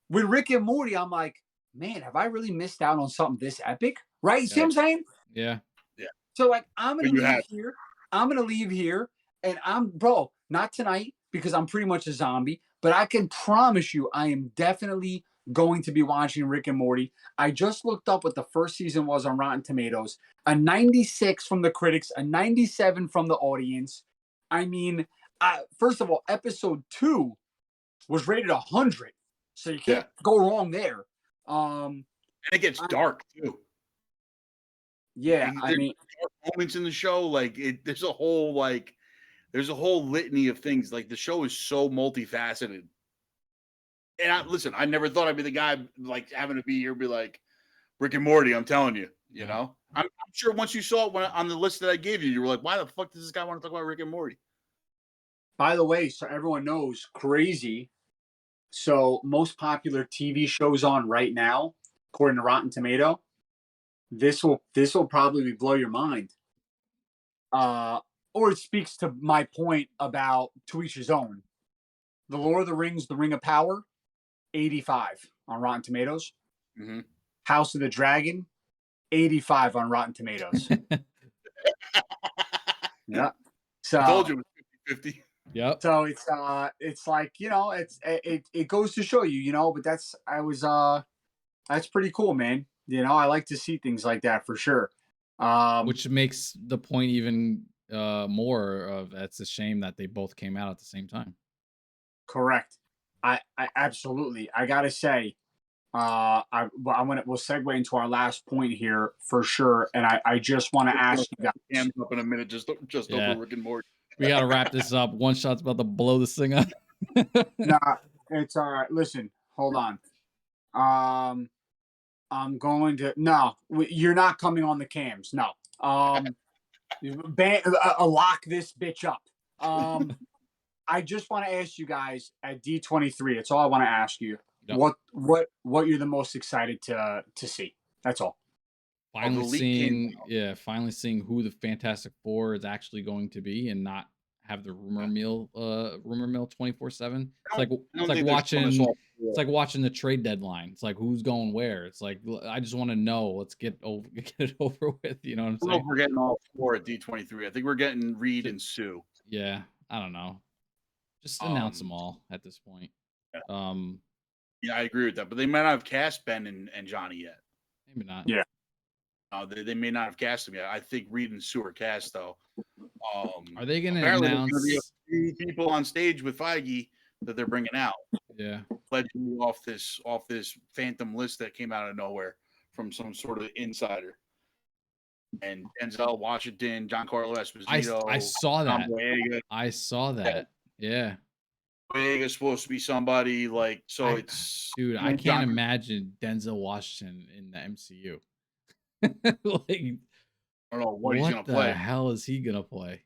With Rick and Morty, I'm like, man, have I really missed out on something this epic? Right? You see what I'm saying? Yeah. Yeah. So like I'm gonna leave here. I'm gonna leave here and bro, not tonight because I'm pretty much a zombie, but I can promise you I am definitely going to be watching Rick and Morty. I just looked up what the first season was on Rotten Tomatoes. A 96 from the critics, a 97 from the audience. I mean, first of all, episode 2 was rated 100. So you can't go wrong there. And it gets dark too. Yeah, I mean, dark moments in the show, like there's a whole litany of things. Like the show is so multifaceted. And listen, I never thought I'd be the guy like having to be here, be like Rick and Morty. I'm telling you, you know. I'm sure once you saw it on the list that I gave you, you were like, why the fuck does this guy want to talk about Rick and Morty? By the way, so everyone knows, crazy. So most popular TV shows on right now, according to Rotten Tomato, this will probably blow your mind. Or it speaks to my point about to each his own. The Lord of the Rings, The Ring of Power, 85 on Rotten Tomatoes. Mm-hmm. House of the Dragon, 85 on Rotten Tomatoes. Yeah. So I told you it was 50-50. Yep. So it's like, you know, it goes to show you, you know, but that's pretty cool, man. You know, I like to see things like that for sure. Which makes the point even more of that's a shame that they both came out at the same time. Correct. I absolutely. I gotta say, we'll segue into our last point here for sure. And I just want to ask you guys. Hands up in a minute, just over Rick and Morty. We gotta wrap this up. One shot's about to blow this thing up. Nah, it's all right. Listen, hold on. I'm going to you're not coming on the cams. No. Lock this bitch up. I just want to ask you guys at D23. It's all I want to ask you. Yep. What you're the most excited to see. That's all. Finally seeing who the Fantastic Four is actually going to be, and not have the rumor mill 24/7. It's like watching it's like watching the trade deadline. It's like who's going where. It's like I just want to know. Let's get it over with. You know what I'm I don't know if saying? we're getting all four at D23. I think we're getting Reed and Sue. Yeah, I don't know. Just announce them all at this point. Yeah. Yeah, I agree with that. But they might not have cast Ben and Johnny yet. Maybe not. Yeah. They may not have cast them yet. I think Reed and Sue are cast though. Are they going to apparently announce there's gonna be a few people on stage with Feige that they're bringing out? Yeah, allegedly off this phantom list that came out of nowhere from some sort of insider. And Denzel Washington, Giancarlo Esposito. I saw that. Boyega. I saw that. Yeah. Boyega's supposed to be somebody like so. Dude, I can't imagine Denzel Washington in the MCU. Like, I don't know what he's gonna play. What the hell is he gonna play?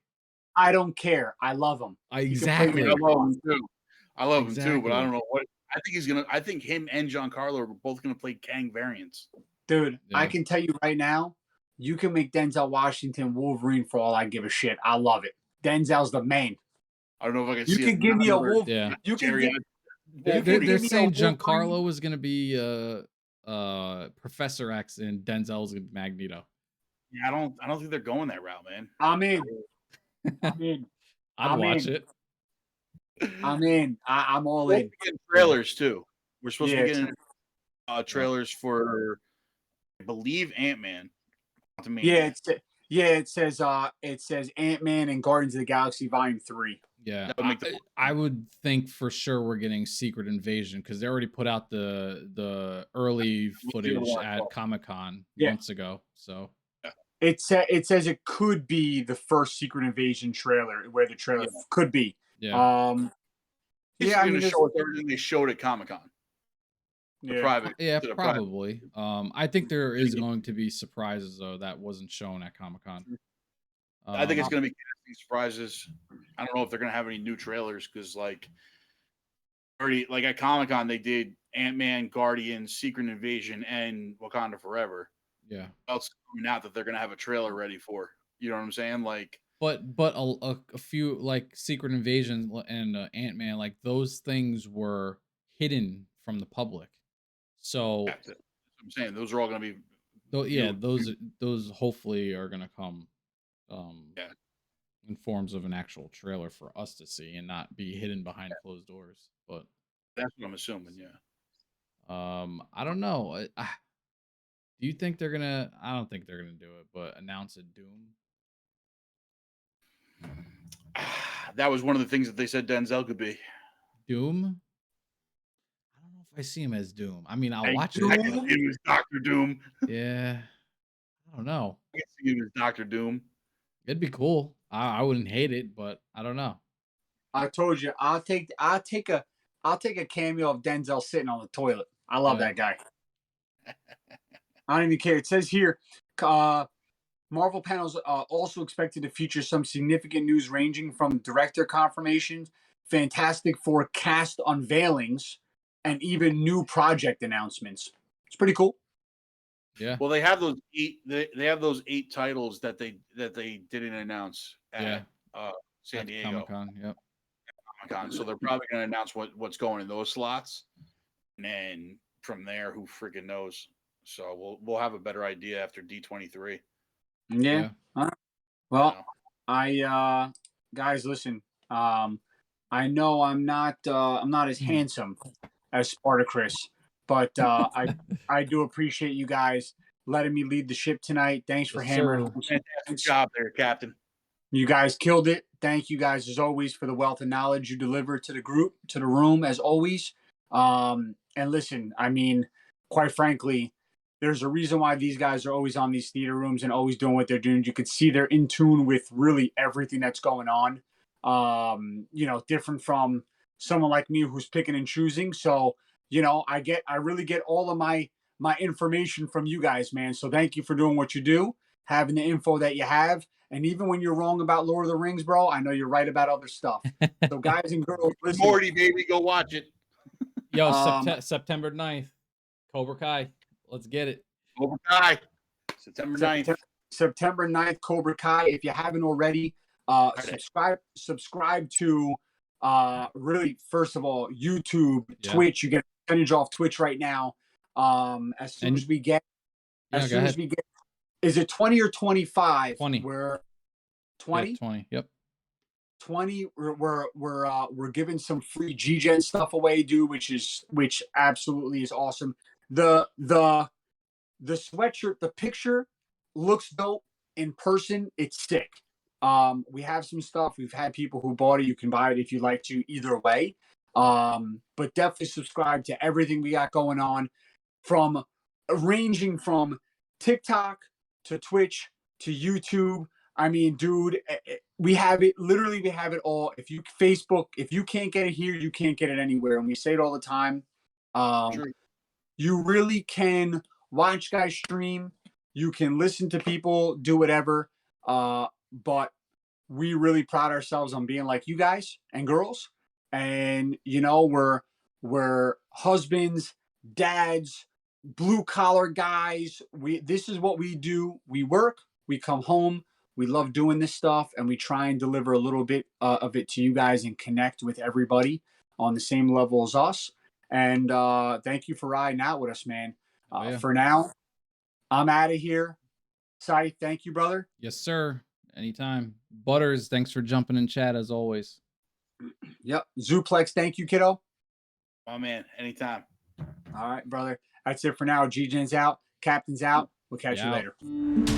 I don't care. I love him. Exactly. I love him too. I love him too, but I don't know what. I think he's gonna. I think him and Giancarlo are both gonna play Kang variants. Dude, yeah. I can tell you right now, you can make Denzel Washington Wolverine for all I give a shit. I love it. Denzel's the man. I don't know if I can. You can give me a wolf. Yeah. You can. They're saying Giancarlo was gonna be Professor X and Denzel's Magneto. Yeah, I don't think they're going that route, man. I'm in. I'd watch it. I'm in. I'm all in. Trailers too. We're supposed to be getting trailers for, I believe, Ant-Man. Yeah, it says Ant-Man and Guardians of the Galaxy Volume 3. Yeah, I would think for sure we're getting Secret Invasion because they already put out the early footage at Comic-Con months ago. So it says it could be the first Secret Invasion trailer, where the trailer could be. Yeah. I mean, show us everything they showed at Comic-Con. Yeah. Probably. I think there is going to be surprises though that wasn't shown at Comic-Con. I think it's going to be casting surprises. I don't know if they're going to have any new trailers because, like, already like at Comic-Con they did Ant-Man, Guardians, Secret Invasion, and Wakanda Forever. Yeah. What else coming out that they're going to have a trailer ready for? You know what I'm saying? Like, but a few like Secret Invasion and Ant-Man, like those things were hidden from the public. So that's what I'm saying those are all going to be. Those hopefully are going to come. In forms of an actual trailer for us to see and not be hidden behind closed doors. But that's what I'm assuming. Yeah. I don't know. Do you think they're gonna? I don't think they're gonna do it, but announce a Doom. That was one of the things that they said Denzel could be. Doom. I don't know if I see him as Doom. I mean, I'll watch it. I can see him as Dr. Doom. Yeah. I don't know. I can see him as Dr. Doom. It'd be cool. I wouldn't hate it, but I don't know. I told you, I'll take a cameo of Denzel sitting on the toilet. I love that guy. I don't even care. It says here, Marvel panels also expected to feature some significant news ranging from director confirmations, Fantastic Four cast unveilings, and even new project announcements. It's pretty cool. Yeah. Well, they have those 8. They have those 8 titles that they didn't announce at San Diego Comic-Con. Yep. Comic-Con. So they're probably going to announce what's going in those slots, and then from there, who freaking knows? So we'll have a better idea after D23. Yeah. Well, guys, listen. I know I'm not as handsome as Spartacris. But I do appreciate you guys letting me lead the ship tonight. Thanks for hammering. Fantastic job there, Captain. You guys killed it. Thank you guys, as always, for the wealth of knowledge you deliver to the group, to the room, as always. And listen, I mean, quite frankly, there's a reason why these guys are always on these theater rooms and always doing what they're doing. You could see they're in tune with really everything that's going on. Different from someone like me who's picking and choosing. So, I really get all of my information from you guys, man. So thank you for doing what you do, having the info that you have. And even when you're wrong about Lord of the Rings, bro, I know you're right about other stuff. So guys and girls, listen. Morty, baby, go watch it. Yo, September 9th, Cobra Kai. Let's get it. Cobra Kai. September 9th. September 9th, Cobra Kai. If you haven't already, subscribe to really, first of all, YouTube, Twitch. You get percentage off Twitch right now. As soon as we get, is it 20 or 25? 20. We're 20. Yeah, 20. Yep. 20. We're giving some free GGEN stuff away, dude, which absolutely is awesome. The sweatshirt, the picture looks dope in person. It's sick. We have some stuff. We've had people who bought it. You can buy it if you like to, either way. But definitely subscribe to everything we got going on, from ranging from TikTok to Twitch to YouTube. I mean, dude, we have it. Literally, we have it all. If you Facebook, if you can't get it here, you can't get it anywhere. And we say it all the time. You really can watch guys stream. You can listen to people do whatever. But we really pride ourselves on being like you guys and girls. And, you know, we're husbands, dads, blue collar guys. This is what we do. We work, we come home, we love doing this stuff, and we try and deliver a little bit of it to you guys and connect with everybody on the same level as us. And thank you for riding out with us, man. For now, I'm out of here. Scythe, thank you, brother. Yes, sir. Anytime. Butters, thanks for jumping in chat as always. Yep. Zuplex, thank you, kiddo. Oh, man. Anytime. All right, brother. That's it for now. GGEN's out. Captain's out. We'll catch you later.